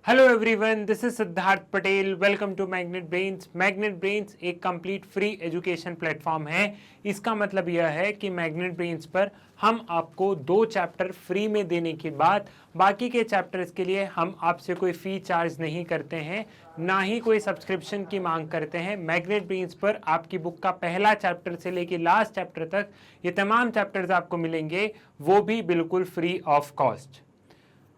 Hello everyone, this is Siddharth Patel. Welcome to Magnet Brains. Magnet Brains एक complete free education platform है। इसका मतलब यह है कि मैग्नेट ब्रेन्स पर हम आपको 2 चैप्टर फ्री में देने के बाद बाकी के चैप्टर्स के लिए हम आपसे कोई फी चार्ज नहीं करते हैं, ना ही कोई सब्सक्रिप्शन की मांग करते हैं। मैग्नेट ब्रेन्स पर आपकी बुक का पहला चैप्टर से लेकर लास्ट चैप्टर तक ये तमाम चैप्टर्स आपको मिलेंगे, वो भी बिल्कुल फ्री ऑफ कॉस्ट।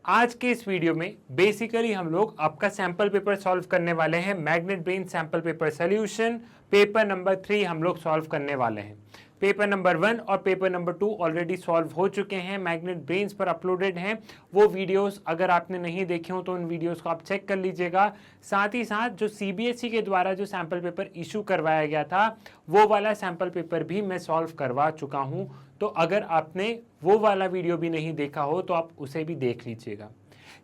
आज के इस वीडियो में बेसिकली हम लोग आपका सैंपल पेपर सॉल्व करने वाले हैं। Magnet brain sample paper solution paper number 3 हम लोग सॉल्व करने वाले हैं। पेपर नंबर 1 और पेपर नंबर 2 ऑलरेडी सॉल्व हो चुके हैं, मैग्नेट ब्रेन्स पर अपलोडेड हैं। वो वीडियोस अगर आपने नहीं देखे हो तो उन वीडियोस को आप चेक कर लीजिएगा। साथ ही साथ जो सीबीएसई के द्वारा जो सैंपल पेपर इशू करवाया गया था वो वाला सैंपल पेपर भी मैं सॉल्व करवा चुका हूँ। तो अगर आपने वो वाला वीडियो भी नहीं देखा हो तो आप उसे भी देख लीजिएगा।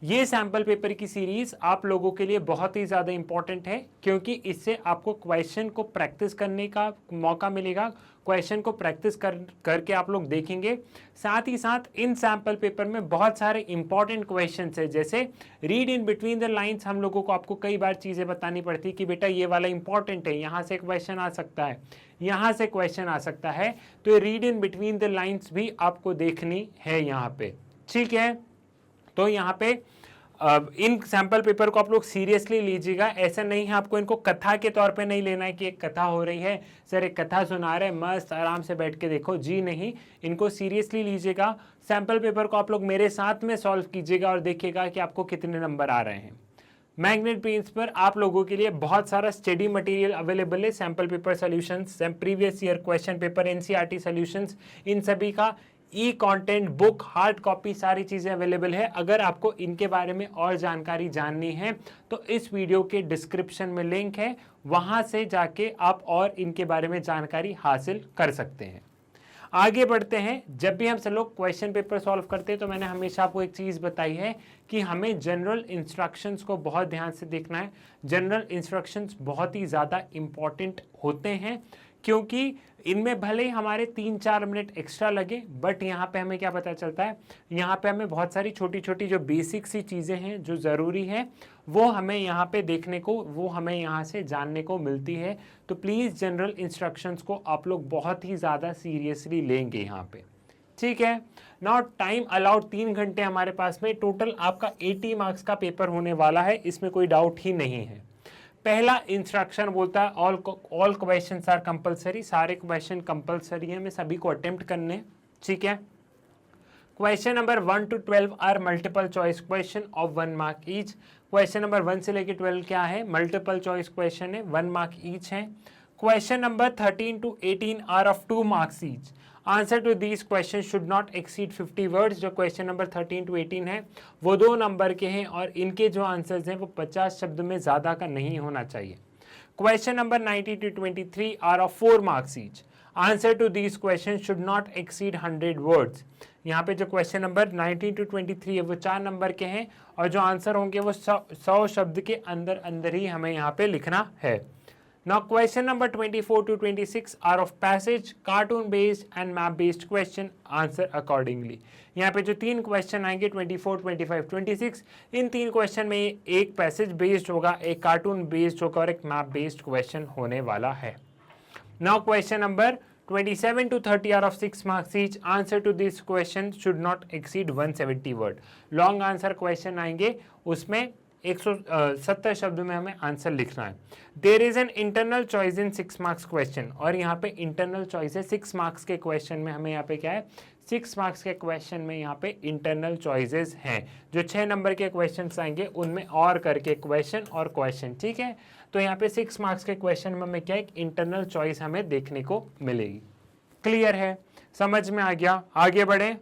ये सैंपल पेपर की सीरीज आप लोगों के लिए बहुत ही ज़्यादा इंपॉर्टेंट है, क्योंकि इससे आपको क्वेश्चन को प्रैक्टिस करने का मौका मिलेगा। क्वेश्चन को प्रैक्टिस करके आप लोग देखेंगे। साथ ही साथ इन सैंपल पेपर में बहुत सारे इंपॉर्टेंट क्वेश्चन है, जैसे read in between the lines. हम लोगों को आपको कई बार चीज़ें बतानी पड़ती कि बेटा ये वाला इंपॉर्टेंट है, यहाँ से क्वेश्चन आ सकता है, यहाँ से क्वेश्चन आ सकता है। तो ये read in between the lines भी आपको देखनी है यहाँ पे, ठीक है। तो यहाँ पे इन सैंपल पेपर को आप लोग सीरियसली लीजिएगा। ऐसा नहीं है, आपको इनको कथा के तौर पे नहीं लेना है कि एक कथा हो रही है, सर एक कथा सुना रहे हैं, मस्त आराम से बैठ के देखो। जी नहीं, इनको सीरियसली लीजिएगा। सैंपल पेपर को आप लोग मेरे साथ में सॉल्व कीजिएगा और देखिएगा कि आपको कितने नंबर आ रहे हैं। मैग्नेट ब्रेन्स पर आप लोगों के लिए बहुत सारा स्टडी मटेरियल अवेलेबल है। Sample paper solutions, previous year question paper, NCERT solutions, इन सभी का e content, book, hard copy, सारी चीज़ें अवेलेबल है। अगर आपको इनके बारे में और जानकारी जाननी है तो इस वीडियो के डिस्क्रिप्शन में लिंक है, वहाँ से जाके आप और इनके बारे में जानकारी हासिल कर सकते हैं। आगे बढ़ते हैं। जब भी हम सब लोग क्वेश्चन पेपर सॉल्व करते हैं तो मैंने हमेशा आपको एक चीज़ बताई है कि हमें जनरल इंस्ट्रक्शंस को बहुत ध्यान से देखना है। जनरल इंस्ट्रक्शंस बहुत ही ज़्यादा इम्पॉर्टेंट होते हैं, क्योंकि इनमें भले ही हमारे 3-4 मिनट एक्स्ट्रा लगे, बट यहाँ पे हमें क्या पता चलता है, यहाँ पे हमें बहुत सारी छोटी छोटी जो बेसिक सी चीज़ें हैं जो ज़रूरी है वो हमें यहाँ पे देखने को, वो हमें यहाँ से जानने को मिलती है। तो प्लीज़ जनरल इंस्ट्रक्शंस को आप लोग बहुत ही ज़्यादा सीरियसली लेंगे यहाँ पे, ठीक है। नाउ टाइम अलाउड 3 घंटे हमारे पास में। टोटल आपका 80 मार्क्स का पेपर होने वाला है, इसमें कोई डाउट ही नहीं है। पहला इंस्ट्रक्शन बोलता है ऑल क्वेश्चंस आर कंपलसरी। सारे क्वेश्चन कंपलसरी है, मैं सभी को अटेम्प्ट करने, ठीक है। Question number 1 to 12 are multiple choice question of 1 mark each. Question number 1 से लेकर 12 क्या है, मल्टीपल चॉइस क्वेश्चन है, 1 मार्क ईच है। Question number 13 to 18 are of 2 marks each. Answer to these question should not exceed 50 words. जो question number 13 to 18 है वो 2 number के हैं और इनके जो आंसर्स हैं वो 50 शब्द में ज़्यादा का नहीं होना चाहिए। Question number 19 to 23 are of 4 marks each. Answer to these question should not exceed 100 words. यहाँ पे जो क्वेश्चन नंबर 19 to 23 है वो 4 नंबर के हैं और जो आंसर होंगे वो 100 शब्द के अंदर अंदर ही हमें यहाँ पे लिखना है। Now question number 24 to 26 are of passage, cartoon based and map based question. Answer accordingly. यहाँ पे जो 3 क्वेश्चन आएंगे 24, 25, 26, इन 3 क्वेश्चन में एक पैसेज बेस्ड होगा, एक कार्टून बेस्ड होगा और एक मैप बेस्ड क्वेश्चन होने वाला है। Now question number 27 to 30 are of 6 marks each. Answer to this question should not exceed 170 word. Long answer question आएंगे, उसमें 170 शब्द में हमें आंसर लिखना है। There is an internal choice in 6 marks question, और यहाँ पे इंटरनल चॉइस है 6 मार्क्स के क्वेश्चन में। हमें यहाँ पे क्या है, 6 मार्क्स के क्वेश्चन में यहाँ पे इंटरनल चॉइसेस हैं। जो 6 नंबर के क्वेश्चन आएंगे उनमें और करके क्वेश्चन और क्वेश्चन, ठीक है। तो यहाँ पे 6 मार्क्स के क्वेश्चन में हमें क्या, एक इंटरनल चॉइस हमें देखने को मिलेगी। क्लियर है, समझ में आ गया। आगे बढ़े,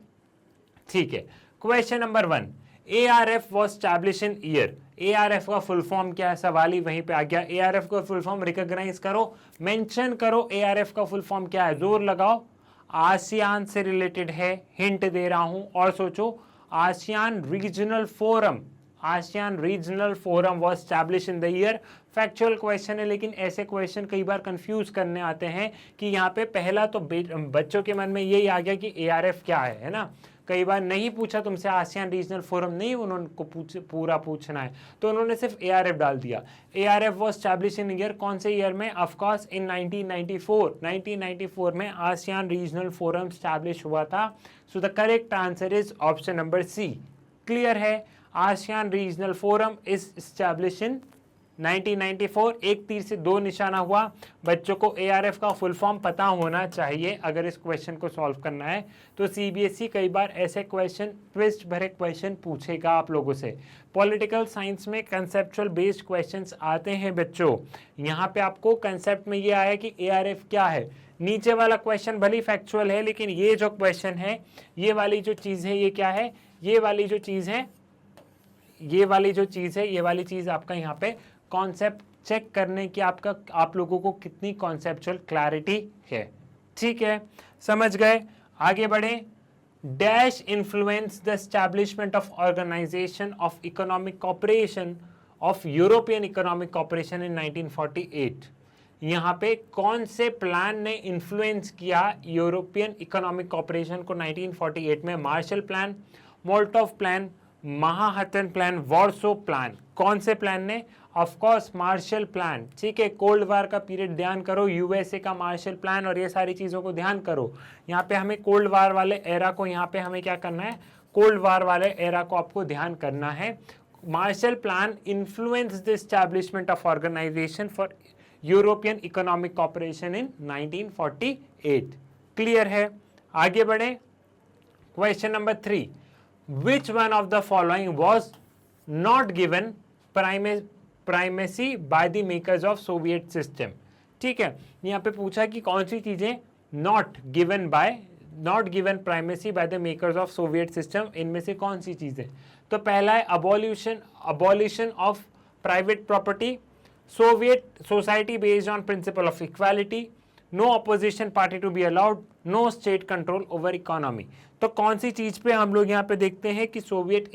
ठीक है। Question number 1, ARF was establish in year. ARF का फुल फॉर्म क्या है, सवाल ही वहीं पे आ गया। ARF का फुल फॉर्म रिकॉग्नाइज करो, मेंशन करो ARF का फुल फॉर्म क्या है, जोर लगाओ। आसियान से रिलेटेड है, हिंट दे रहा हूं और सोचो। ASEAN regional forum, ASEAN regional forum was establish in the year. Factual question है, लेकिन ऐसे क्वेश्चन कई बार कंफ्यूज करने आते हैं कि यहाँ पे पहला तो बच्चों के मन में यही आ गया कि ARF क्या है ना। कई बार नहीं पूछा तुमसे आसियान रीजनल फोरम, नहीं उन्होंने पूरा पूछना है तो उन्होंने सिर्फ ARF डाल दिया। ARF was establish in year, कौन से ईयर में? ऑफकोर्स इन 1994 में आसियान रीजनल फोरम स्टैब्लिश हुआ था। So the correct answer is option number C. Clear है? ASEAN regional forum is establish in 1994। एक तीर से दो निशाना हुआ। बच्चों को ARF का फुल फॉर्म पता होना चाहिए अगर इस क्वेश्चन को सॉल्व करना है। तो CBSE कई बार ऐसे क्वेश्चन, ट्विस्ट भरे क्वेश्चन पूछेगा आप लोगों से। पॉलिटिकल साइंस में कंसेप्चुअल बेस्ड क्वेश्चंस आते हैं बच्चों। यहाँ पे आपको कंसेप्ट में ये आया कि ARF क्या है। नीचे वाला क्वेश्चन भले फैक्चुअल है, लेकिन ये जो क्वेश्चन है, ये वाली जो चीज़ है, ये क्या है? ये वाली जो चीज़ है, ये वाली जो चीज़ है, ये वाली चीज़ आपका यहाँ पे कॉन्सेप्ट चेक करने की आप लोगों को कितनी कॉन्सेप्चुअल क्लैरिटी है। ठीक है, समझ गए? आगे बढ़े। Dash influence the establishment of organisation of economic cooperation of European economic cooperation in 1948। यहाँ पे कौन से प्लान ने इन्फ्लुएंस किया यूरोपियन इकोनॉमिक कॉपरेशन को 1948 में? Marshall plan, Molotov plan, Manhattan plan, Warsaw plan. कौन से प्लान ने? Of course Marshall plan. ठीक है, कोल्ड वार का पीरियड ध्यान करो, USA का मार्शल प्लान और ये सारी चीज़ों को ध्यान करो। यहाँ पे हमें कोल्ड वार वाले एरा को, यहाँ पे हमें क्या करना है? कोल्ड वार वाले एरा को आपको ध्यान करना है। Marshall plan influence the establishment of organisation for European economic cooperation in 1948। Clear है? आगे बढ़े। Question number 3, which one of the following was not given primacy by the makers of Soviet system? ठीक है, यहाँ पे पूछा कि कौन सी चीजें not given primacy by the makers of Soviet system, इनमें से कौन सी चीजें? तो पहला है abolition of private property, Soviet society based on principle of equality, no opposition party to be allowed, no state control over economy। तो कौन सी चीज पे हम लोग यहाँ पे देखते हैं कि सोवियत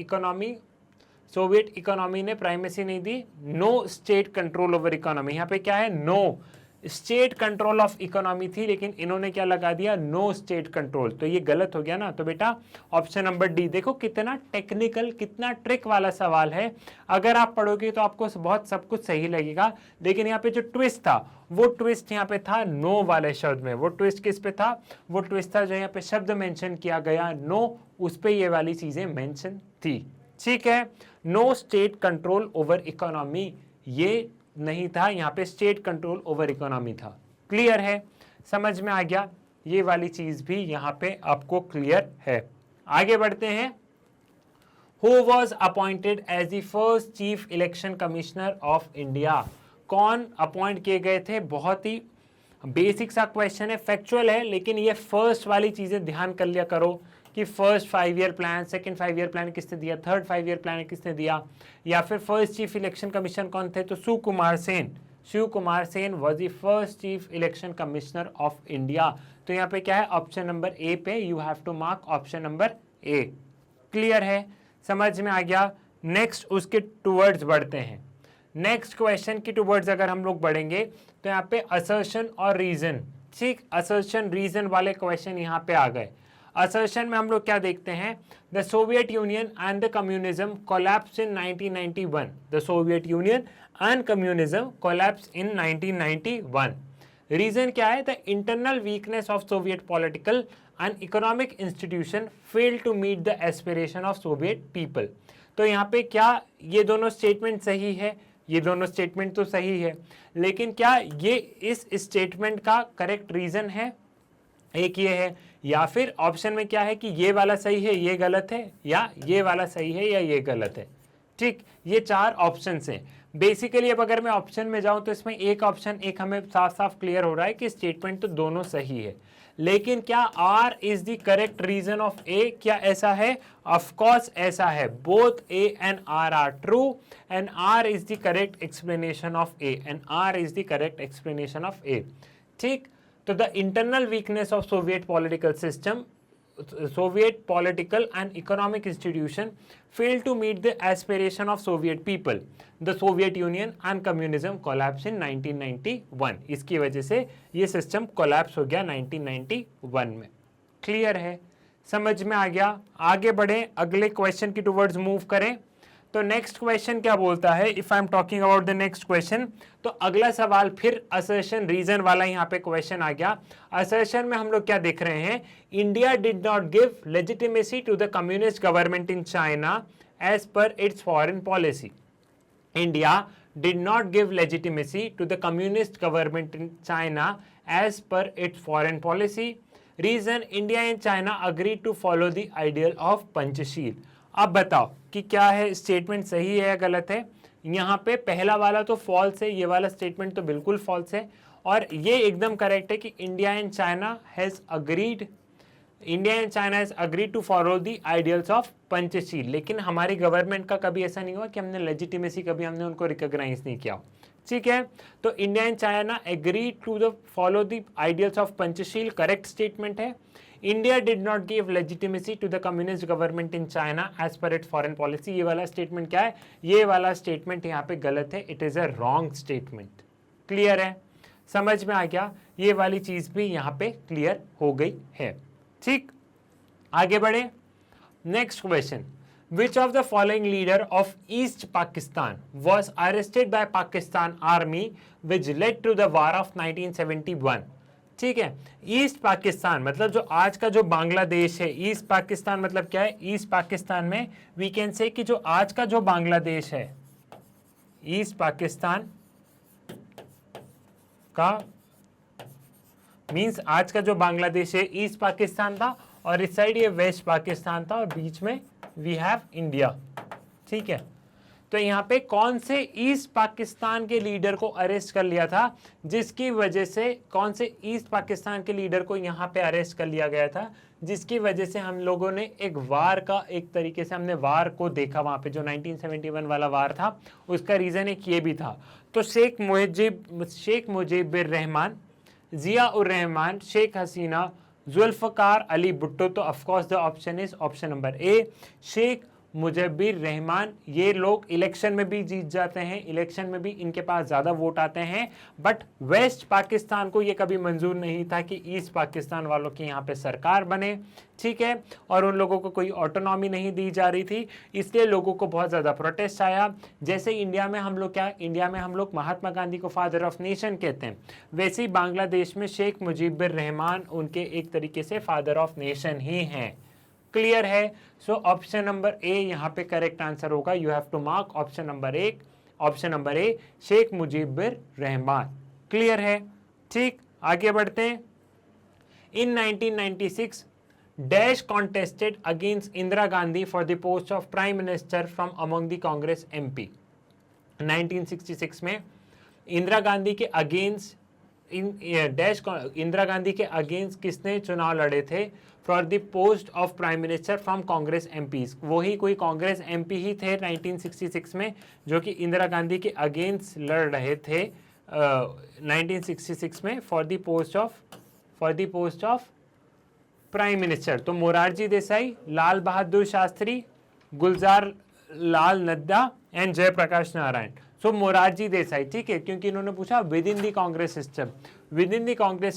इकोनॉमी ने प्राइमेसी नहीं दी? No state control over economy. यहाँ पे क्या है? No state control of economy थी, लेकिन इन्होंने क्या लगा दिया? No state control. तो ये गलत हो गया ना। तो बेटा ऑप्शन नंबर डी। देखो कितना टेक्निकल, कितना ट्रिक वाला सवाल है। अगर आप पढ़ोगे तो आपको बहुत सब कुछ सही लगेगा, लेकिन यहाँ पे जो ट्विस्ट था, वो ट्विस्ट यहाँ पे था नो वाले शब्द में। वो ट्विस्ट किस पे था? वो ट्विस्ट था जो यहाँ पे शब्द मेंशन किया गया नो, उस पे ये वाली चीजें मेंशन थी। ठीक है, no state control over economy ये नहीं था, यहाँ पे स्टेट कंट्रोल ओवर इकोनॉमी था। क्लियर है? समझ में आ गया? ये वाली चीज भी यहाँ पे आपको क्लियर है। आगे बढ़ते हैं। Who was appointed as the first chief election commissioner of India? कौन अपॉइंट किए गए थे? बहुत ही बेसिक सा क्वेश्चन है, फैक्चुअल है, लेकिन ये फर्स्ट वाली चीजें ध्यान कर लिया करो कि first 5 year plan, second 5 year plan किसने दिया, थर्ड 5 ईयर प्लान किसने दिया, या फिर फर्स्ट चीफ इलेक्शन कमीशन कौन थे? तो Shiv Kumar Sen was the first chief election commissioner of India. तो यहाँ पे क्या है? ऑप्शन नंबर ए पे you have to mark option number A. Clear है? समझ में आ गया? नेक्स्ट उसके टूवर्ड्स बढ़ते हैं। नेक्स्ट क्वेश्चन की टूवर्ड्स अगर हम लोग बढ़ेंगे तो यहाँ पे असर्शन और रीजन। ठीक, असर्शन रीजन वाले क्वेश्चन यहाँ पे आ गए। असर्शन में हम लोग क्या देखते हैं? The Soviet Union and the communism collapse in 1991। The Soviet Union and communism collapse in 1991। Reason क्या है? The internal weakness of Soviet political and economic institution fail to meet the aspiration of Soviet people. तो यहाँ पे क्या ये दोनों statement सही है? ये दोनों स्टेटमेंट तो सही है, लेकिन क्या ये इस स्टेटमेंट का करेक्ट रीजन है? एक ये है, या फिर ऑप्शन में क्या है कि ये वाला सही है, ये गलत है, या ये वाला सही है या ये गलत है। ठीक, ये 4 ऑप्शन हैं। बेसिकली अब अगर मैं ऑप्शन में जाऊं तो इसमें एक ऑप्शन एक हमें साफ साफ क्लियर हो रहा है कि स्टेटमेंट तो दोनों सही है, लेकिन क्या R is the correct reason of A? क्या ऐसा है? ऑफ कोर्स ऐसा है। Both A and R are true and R is the correct explanation of A, and R is the correct explanation of A. ठीक, तो the internal weakness of Soviet political system, Soviet political and economic institution failed to meet the aspiration of Soviet people. The Soviet Union and communism collapsed in 1991. इसकी वजह से ये system collapse हो गया 1991 में। Clear है? समझ में आ गया? आगे बढ़े, अगले क्वेश्चन की टूवर्ड्स मूव करें। तो नेक्स्ट क्वेश्चन क्या बोलता है? If I am talking about the next question, तो अगला सवाल फिर असर्शन रीजन वाला यहाँ पे क्वेश्चन आ गया। असर्शन में हम लोग क्या देख रहे हैं? India did not give legitimacy to the communist government in China as per its foreign policy. India did not give legitimacy to the communist government in China as per its foreign policy. Reason, India and China agreed to follow the ideal of Panchsheel. अब बताओ कि क्या है, statement सही है या गलत है? यहाँ पे पहला वाला तो फॉल्स है, ये वाला स्टेटमेंट तो बिल्कुल फॉल्स है, और ये एकदम करेक्ट है कि India and China has agreed to follow the ideals of Panchsheel. लेकिन हमारी गवर्नमेंट का कभी ऐसा नहीं हुआ कि हमने लेजिटिमेसी कभी हमने उनको रिकॉग्नाइज नहीं किया। ठीक है, तो India and China agree to the follow the ideals of Panchsheel, correct statement है। India did not give legitimacy to the communist government in China as per its foreign policy, ये वाला स्टेटमेंट क्या है? ये वाला स्टेटमेंट यहाँ पे गलत है, it is a wrong statement. Clear है? समझ में आ गया? ये वाली चीज भी यहाँ पे क्लियर हो गई है। ठीक, आगे बढ़े। Next question, which of the following leader of East Pakistan was arrested by Pakistan army which led to the war of 1971? ठीक है, ईस्ट पाकिस्तान मतलब जो आज का जो बांग्लादेश है, ईस्ट पाकिस्तान मतलब क्या है? ईस्ट पाकिस्तान में वी कैन से कि जो आज का जो बांग्लादेश है, ईस्ट पाकिस्तान का मींस आज का जो बांग्लादेश है ईस्ट पाकिस्तान था, और इस साइड ये वेस्ट पाकिस्तान था, और बीच में वी हैव इंडिया। ठीक है, तो यहाँ पे कौन से ईस्ट पाकिस्तान के लीडर को अरेस्ट कर लिया था, जिसकी वजह से कौन से ईस्ट पाकिस्तान के लीडर को यहाँ पे अरेस्ट कर लिया गया था, जिसकी वजह से हम लोगों ने एक वार का, एक तरीके से हमने वार को देखा वहाँ पे, जो 1971 वाला वार था, उसका रीजन एक ये भी था। तो शेख मुजीबिर रहमान, जिया उर रहमान, शेख हसीना, जुल्फकार अली भुट्टो, तो of course the option is option number A, Sheikh Mujibur Rahman. ये लोग इलेक्शन में भी जीत जाते हैं, इलेक्शन में भी इनके पास ज़्यादा वोट आते हैं, बट वेस्ट पाकिस्तान को ये कभी मंजूर नहीं था कि ईस्ट पाकिस्तान वालों की यहाँ पे सरकार बने। ठीक है, और उन लोगों को कोई ऑटोनॉमी नहीं दी जा रही थी, इसलिए लोगों को बहुत ज़्यादा प्रोटेस्ट आया। जैसे इंडिया में हम लोग महात्मा गांधी को फादर ऑफ नेशन कहते हैं, वैसे ही बांग्लादेश में शेख मुजीबिर रहमान उनके एक तरीके से फादर ऑफ नेशन ही हैं। क्लियर है? सो ऑप्शन नंबर ए यहाँ पे करेक्ट आंसर होगा। You have to mark option number A, Sheikh Mujibur Rahman. Clear है? ठीक, आगे बढ़ते हैं। In 1996 dash contested against Indira Gandhi for the post of prime minister from among the Congress MP. 1966 में इंदिरा गांधी के अगेंस्ट किसने चुनाव लड़े थे? For the post of prime minister from Congress MPs. वही कोई कांग्रेस एमपी ही थे 1966 में जो कि इंदिरा गांधी के अगेंस्ट लड़ रहे थे 1966 में for the post of prime minister. तो मोरारजी देसाई, लाल बहादुर शास्त्री, गुलजार लाल नड्डा एंड जयप्रकाश नारायण। सो मोरारजी देसाई, ठीक है, क्योंकि इन्होंने पूछा with in the Congress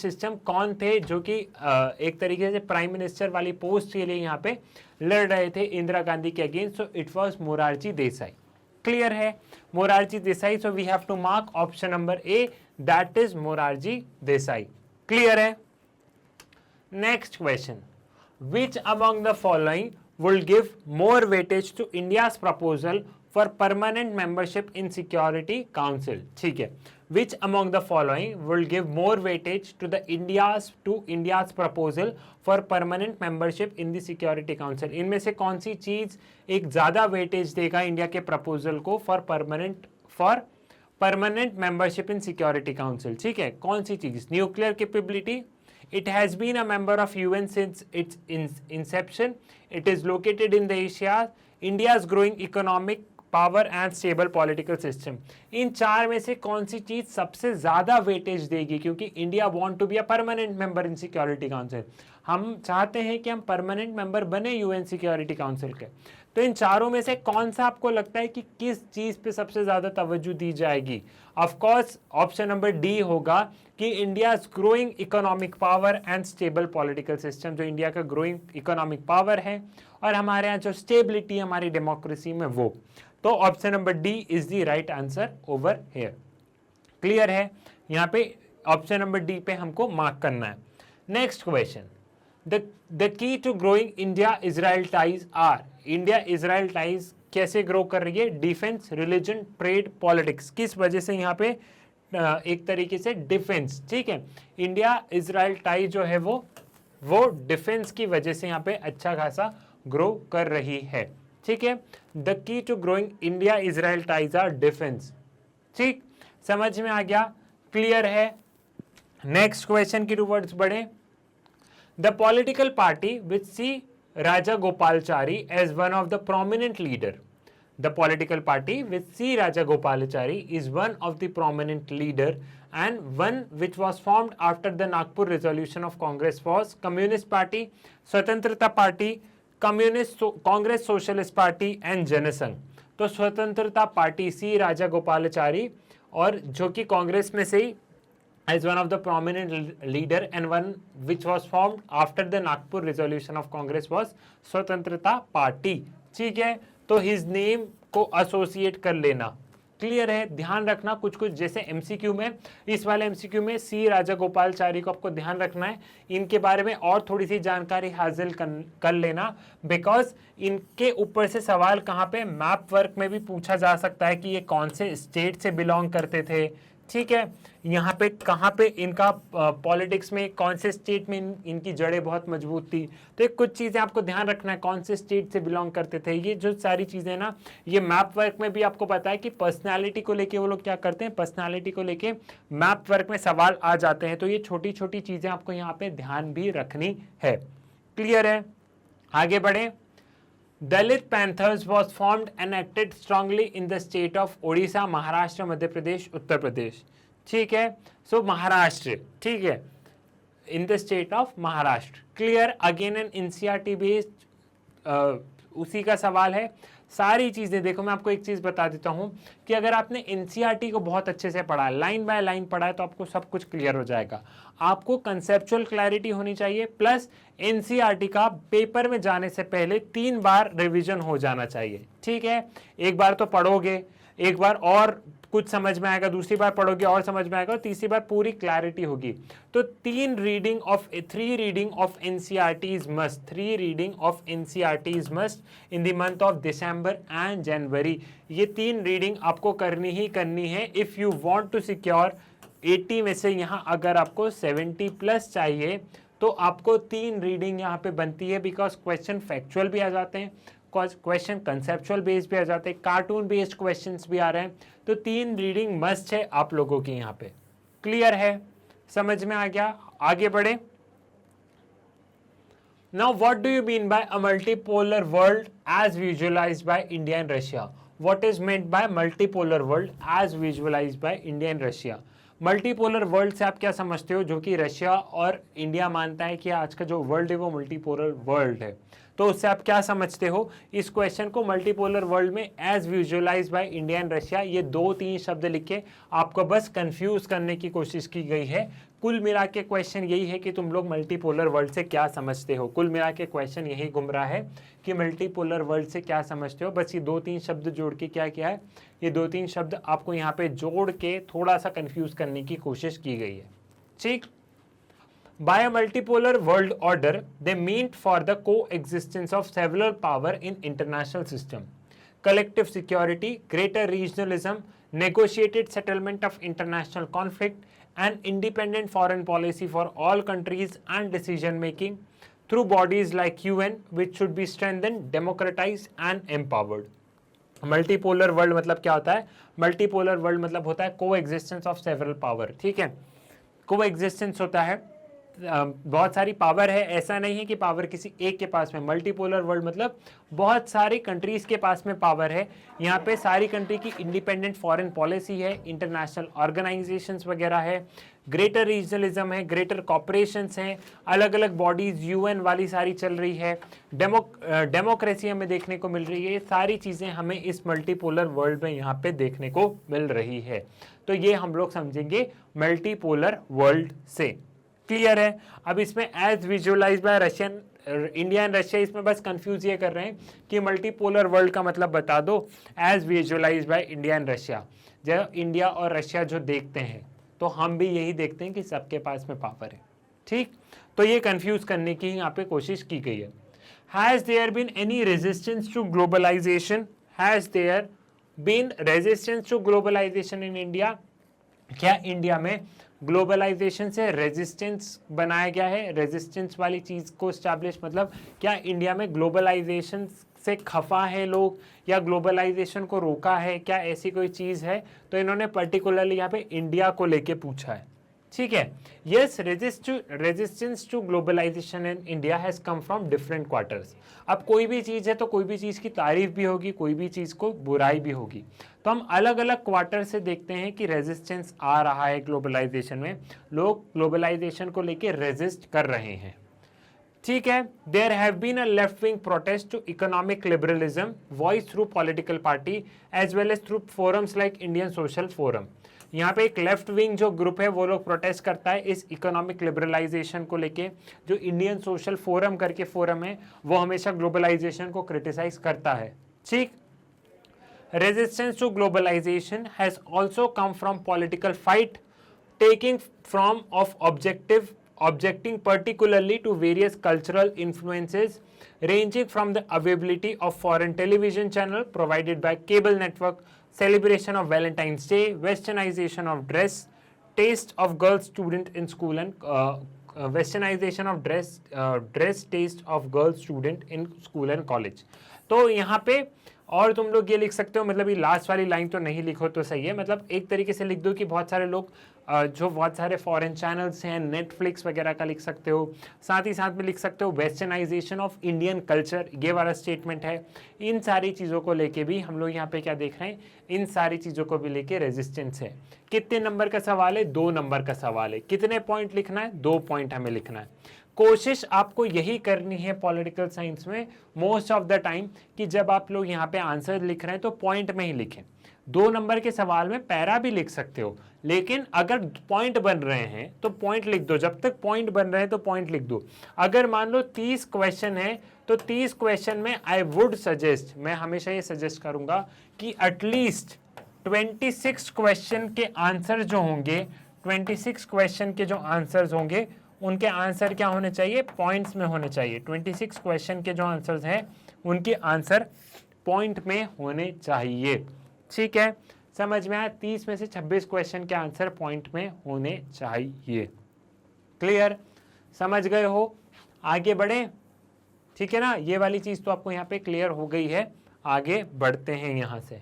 system कौन थे जो कि एक तरीके से प्राइम मिनिस्टर वाली पोस्ट के लिए यहाँ पे लड़ रहे थे इंदिरा गांधी के against. So it was Morarji Desai. Clear है? Morarji Desai. So we have to mark option number A, that is Morarji Desai. Clear है? Next question, which among the following will give more weightage to India's proposal for permanent membership in Security Council? ठीक है, which among the following will give more weightage to India's proposal for permanent membership in the Security Council? इनमें से कौन सी चीज एक ज्यादा weightage देगा India के प्रपोजल को for permanent membership in security council? ठीक है, कौन सी चीज? Nuclear capability, it has been a member of UN since its inception, it is located in the Asia, India's growing economic power and stable political system। इन चार में से कौन सी चीज सबसे ज्यादा वेटेज देगी? क्योंकि India want to be a permanent member in security council, हम चाहते हैं कि हम परमानेंट मेंबर बने यूएन सिक्योरिटी काउंसिल के। तो इन चारों में से कौन सा आपको लगता है कि किस चीज पे सबसे ज्यादा तवज्जो दी जाएगी? Of course option number D होगा कि India growing economic power and stable political system, जो इंडिया का ग्रोइंग इकोनॉमिक पावर है और हमारे यहाँ जो स्टेबिलिटी है हमारी डेमोक्रेसी में वो। तो option number D is the right answer over here. Clear है? यहाँ पे ऑप्शन नंबर डी पे हमको मार्क करना है। Next question, the key to growing India Israel ties are. India Israel ties कैसे ग्रो कर रही है? Defence, religion, trade, politics. किस वजह से? यहाँ पे एक तरीके से डिफेंस, ठीक है। इंडिया इजराइल टाइज जो है वो डिफेंस की वजह से यहाँ पे अच्छा खासा ग्रो कर रही है, ठीक है। The key to growing India Israel ties are defence. ठीक, समझ में आ गया? क्लियर है? नेक्स्ट क्वेश्चन की टूवर्ड्स बढ़े। The political party which C Rajagopalachari as one of the prominent leader. The political party with C. Rajagopalachari is one of the prominent leader and one which was formed after the Nagpur resolution of Congress was Communist Party, Swatantrata Party, Congress Socialist Party and Jansangh. तो स्वतंत्रता party सी राजागोपालाचारी और जो कि कांग्रेस में से ही as one of the prominent leader and one which was formed after the Nagpur resolution of Congress was स्वतंत्रता party, ठीक है। तो his name को एसोसिएट कर लेना। क्लियर है? ध्यान रखना कुछ कुछ, जैसे एमसीक्यू में, इस वाले एमसीक्यू में सी राजागोपालाचारी को आपको ध्यान रखना है, इनके बारे में और थोड़ी सी जानकारी हासिल कर लेना, बिकॉज इनके ऊपर से सवाल कहाँ पे मैप वर्क में भी पूछा जा सकता है कि ये कौन से स्टेट से बिलोंग करते थे, ठीक है। यहाँ पे कहाँ पे इनका पॉलिटिक्स में कौन से स्टेट में इनकी जड़ें बहुत मजबूत थी, तो कुछ चीज़ें आपको ध्यान रखना है, कौन से स्टेट से बिलोंग करते थे। ये जो सारी चीज़ें ना, ये मैप वर्क में भी आपको पता है कि पर्सनालिटी को लेके वो लोग क्या करते हैं, पर्सनालिटी को लेके मैप वर्क में सवाल आ जाते हैं। तो ये छोटी छोटी चीज़ें आपको यहाँ पे ध्यान भी रखनी है। क्लियर है? आगे बढ़े। Dalit panthers was formed and acted strongly in the state of Odisha, Maharashtra, Madhya Pradesh, Uttar Pradesh, ठीक है। सो महाराष्ट्र, ठीक है, in the state of Maharashtra. Clear? Again N NCERT based उसी का सवाल है। सारी चीजें देखो, मैं आपको एक चीज बता देता हूं कि अगर आपने एनसीईआरटी को बहुत अच्छे से पढ़ा, लाइन बाय लाइन पढ़ा है, तो आपको सब कुछ क्लियर हो जाएगा। आपको कंसेप्चुअल क्लैरिटी होनी चाहिए, प्लस एनसीईआरटी का पेपर में जाने से पहले 3 बार रिवीजन हो जाना चाहिए, ठीक है। एक बार तो पढ़ोगे, एक बार और कुछ समझ में आएगा, दूसरी बार पढ़ोगे और समझ में आएगा, और तीसरी बार पूरी क्लैरिटी होगी। तो 3 reading of NCERT is must, 3 reading of NCERT is must in the month of December and January. ये 3 रीडिंग आपको करनी ही करनी है if you want to secure 80 में से यहाँ अगर आपको 70 प्लस चाहिए, तो आपको 3 रीडिंग यहाँ पे बनती है, बिकॉज क्वेश्चन फैक्चुअल भी आ जाते हैं, क्वेश्चन कंसेप्चुअल बेस्ड भी आ जाते हैं, कार्टून बेस्ड क्वेश्चंस भी आ रहे हैं। तो 3 रीडिंग मस्ट है आप लोगों की यहाँ पे। क्लियर है? समझ में आ गया? आगे बढ़े। Now what do you mean by a multipolar world as visualised by India and Russia? What is meant by multipolar world as visualised by India and Russia? Multipolar world से आप क्या समझते हो? जो कि रशिया और इंडिया मानता है कि आज का जो वर्ल्ड है वो मल्टीपोलर वर्ल्ड है। तो उससे आप क्या समझते हो? इस क्वेश्चन को मल्टीपोलर वर्ल्ड में as visualise by India and Russia, ये 2-3 शब्द लिखे आपको बस कंफ्यूज करने की कोशिश की गई है। कुल मिला के क्वेश्चन यही है कि तुम लोग मल्टीपोलर वर्ल्ड से क्या समझते हो। कुल मिला के क्वेश्चन यही घूम रहा है कि मल्टीपोलर वर्ल्ड से क्या समझते हो। बस ये 2-3 शब्द जोड़ के क्या किया है, ये 2-3 शब्द आपको यहाँ पे जोड़ के थोड़ा सा कंफ्यूज करने की कोशिश की गई है, ठीक। By a multipolar world order, they meant for the coexistence of several power in international system, collective security, greater regionalism, negotiated settlement of international conflict, and independent foreign policy for all countries and decision making through bodies like UN, which should be strengthened, democratized, and empowered. Multipolar world मतलब क्या होता है? Multipolar world मतलब होता है coexistence of several power, ठीक है। coexistence होता है बहुत सारी पावर है, ऐसा नहीं है कि पावर किसी एक के पास में। मल्टीपोलर वर्ल्ड मतलब बहुत सारी कंट्रीज के पास में पावर है। यहाँ पे सारी कंट्री की इंडिपेंडेंट फॉरेन पॉलिसी है, इंटरनेशनल ऑर्गेनाइजेशंस वगैरह है, ग्रेटर रीजनलिज्म है, ग्रेटर कॉपरेशंस हैं, अलग अलग बॉडीज यूएन वाली सारी चल रही है, डेमोक्रेसी हमें देखने को मिल रही है। ये सारी चीज़ें हमें इस मल्टीपोलर वर्ल्ड में यहाँ पे देखने को मिल रही है। तो ये हम लोग समझेंगे मल्टीपोलर वर्ल्ड से। क्लियर है? अब इसमें as visualise by Russian, India and Russia, इसमें बस कंफ्यूज ये कर रहे हैं कि मल्टीपोलर वर्ल्ड का मतलब बता दो। As visualise by India and Russia, जब इंडिया और रशिया जो देखते हैं तो हम भी यही देखते हैं कि सबके पास में पावर है। ठीक, तो ये कंफ्यूज करने की यहाँ पे कोशिश की गई है। Has there been any resistance to globalisation? Has there been resistance to globalisation in India? क्या इंडिया में ग्लोबलाइजेशन से रेजिस्टेंस बनाया गया है? रेजिस्टेंस वाली चीज़ को स्टैब्लिश, मतलब क्या इंडिया में ग्लोबलाइजेशन से खफा है लोग या ग्लोबलाइजेशन को रोका है, क्या ऐसी कोई चीज़ है? तो इन्होंने पर्टिकुलरली यहाँ पे इंडिया को लेके पूछा है। ठीक है, yes, resistance to globalisation in India has come from different quarters. अब कोई भी चीज़ है तो कोई भी चीज़ की तारीफ भी होगी, कोई भी चीज़ को बुराई भी होगी। तो हम अलग अलग क्वार्टर से देखते हैं कि रेजिस्टेंस आ रहा है ग्लोबलाइजेशन में, लोग ग्लोबलाइजेशन को लेके रेजिस्ट कर रहे हैं। ठीक है, there have been a left wing protest to economic liberalism voice through political party as well as through forums like Indian social forum. यहाँ पे एक लेफ्ट विंग जो ग्रुप है वो लोग प्रोटेस्ट करता है इस इकोनॉमिक लिबरलाइजेशन को लेके। जो इंडियन सोशल फोरम करके फोरम है वो हमेशा ग्लोबलाइजेशन को क्रिटिसाइज करता है। ठीक, resistance to globalization has also come from political fight taking from of objecting particularly to various cultural influences ranging from the availability of foreign television channel provided by cable network, celebration of Valentine's Day, westernization of dress, taste of girl student in school and westernization of dress taste of girl student in school and college। तो यहाँ पे और तुम लोग ये लिख सकते हो, मतलब ये लास्ट वाली लाइन तो नहीं लिखो तो सही है, मतलब एक तरीके से लिख दो कि बहुत सारे लोग जो बहुत सारे फॉरेन चैनल्स हैं, नेटफ्लिक्स वगैरह का लिख सकते हो। साथ ही साथ में लिख सकते हो वेस्टर्नाइजेशन ऑफ इंडियन कल्चर, ये वाला स्टेटमेंट है। इन सारी चीज़ों को लेके भी हम लोग यहाँ पे क्या देख रहे हैं, इन सारी चीज़ों को भी लेके रेजिस्टेंस है। कितने नंबर का सवाल है? 2 नंबर का सवाल है। कितने पॉइंट लिखना है? 2 पॉइंट हमें लिखना है। कोशिश आपको यही करनी है पॉलिटिकल साइंस में मोस्ट ऑफ द टाइम कि जब आप लोग यहाँ पे आंसर लिख रहे हैं तो पॉइंट में ही लिखें। 2 नंबर के सवाल में पैरा भी लिख सकते हो, लेकिन अगर पॉइंट बन रहे हैं तो पॉइंट लिख दो। जब तक पॉइंट बन रहे हैं तो पॉइंट लिख दो। अगर मान लो 30 क्वेश्चन है तो 30 क्वेश्चन में आई वुड सजेस्ट, मैं हमेशा ये सजेस्ट करूंगा कि एटलीस्ट 26 क्वेश्चन के आंसर जो होंगे, 26 क्वेश्चन के जो आंसर्स होंगे उनके आंसर क्या होने चाहिए? पॉइंट्स में होने चाहिए। 26 क्वेश्चन के जो आंसर्स हैं उनके आंसर पॉइंट में होने चाहिए। ठीक है, समझ में आया? 30 में से 26 क्वेश्चन के आंसर पॉइंट में होने चाहिए। क्लियर? समझ गए हो? आगे बढ़े? ठीक है ना, ये वाली चीज तो आपको यहाँ पे क्लियर हो गई है। आगे बढ़ते हैं यहाँ से।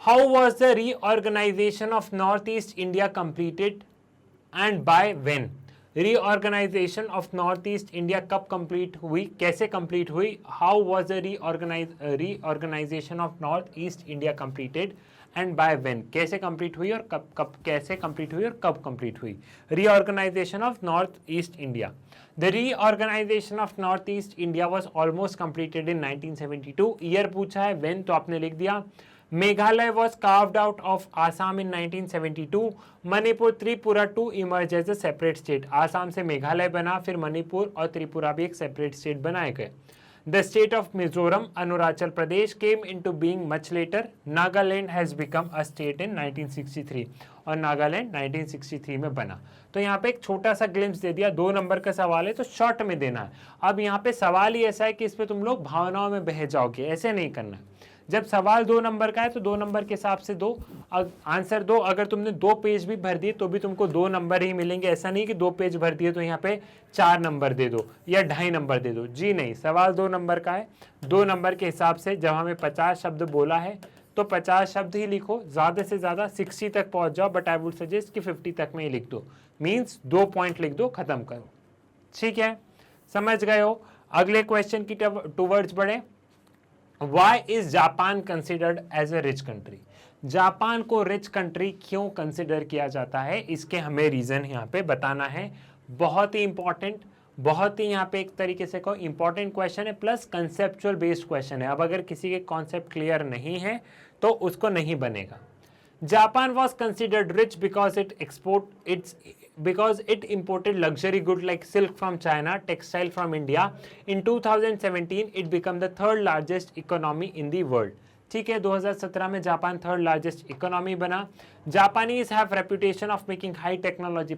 How was the reorganisation of North East India completed and by when? Reorganisation of North East India कब कंप्लीट हुई, कैसे कंप्लीट हुई? How was the reorganisation of North East India completed and by when? कैसे complete हुई और कब कैसे complete हुई और कब कंप्लीट हुई? Reorganisation of North East India. The reorganization of Northeast India was almost completed in 1972. Year पूछा है, when तो आपने लिख दिया। Meghalaya was carved out of Assam in 1972. Manipur, Tripura to emerge as a separate state. Assam से मेघालय बना, फिर मणिपुर और त्रिपुरा भी एक सेपरेट स्टेट बनाए गए। The state of Mizoram, Arunachal Pradesh came into being much later. Nagaland has become a state in 1963 और नागालैंड 1963 में बना। तो यहाँ पे एक छोटा सा ग्लिम्स दे दिया। 2 नंबर का सवाल है तो शॉर्ट में देना है। अब यहाँ पे सवाल ही ऐसा है कि इस पे तुम लोग भावनाओं में बह जाओगे, ऐसे नहीं करना। जब सवाल 2 नंबर का है तो 2 नंबर के हिसाब से दो, आंसर दो। अगर तुमने 2 पेज भी भर दिए तो भी तुमको 2 नंबर ही मिलेंगे। ऐसा नहीं कि 2 पेज भर दिए तो यहाँ पे 4 नंबर दे दो या 2.5 नंबर दे दो, जी नहीं। सवाल 2 नंबर का है, 2 नंबर के हिसाब से जब हमें 50 शब्द बोला है तो 50 शब्द ही लिखो, ज़्यादा से ज़्यादा 60 तक पहुंच जाओ, बट आई वुड सजेस्ट कि 50 तक में ही लिख दो, मीन्स 2 पॉइंट लिख दो, खत्म करो। ठीक है, समझ गए हो। अगले क्वेश्चन की टूवर्ड्स बढ़े। Why is Japan considered as a rich country? Japan को रिच कंट्री क्यों कंसिडर किया जाता है, इसके हमें रीजन यहाँ पे बताना है। बहुत ही इंपॉर्टेंट, बहुत ही यहाँ पे एक तरीके से को इंपॉर्टेंट क्वेश्चन है, प्लस कंसेप्चुअल बेस्ड क्वेश्चन है। अब अगर किसी के कॉन्सेप्ट क्लियर नहीं है तो उसको नहीं बनेगा। Japan was considered rich because it imported luxury goods like silk from China, textile from India. In 2017, it became the third largest economy in the world. ठीक है, 2017 में जापान थर्ड लार्जेस्ट इकोनॉमी बना। Japanese have reputation of making high technology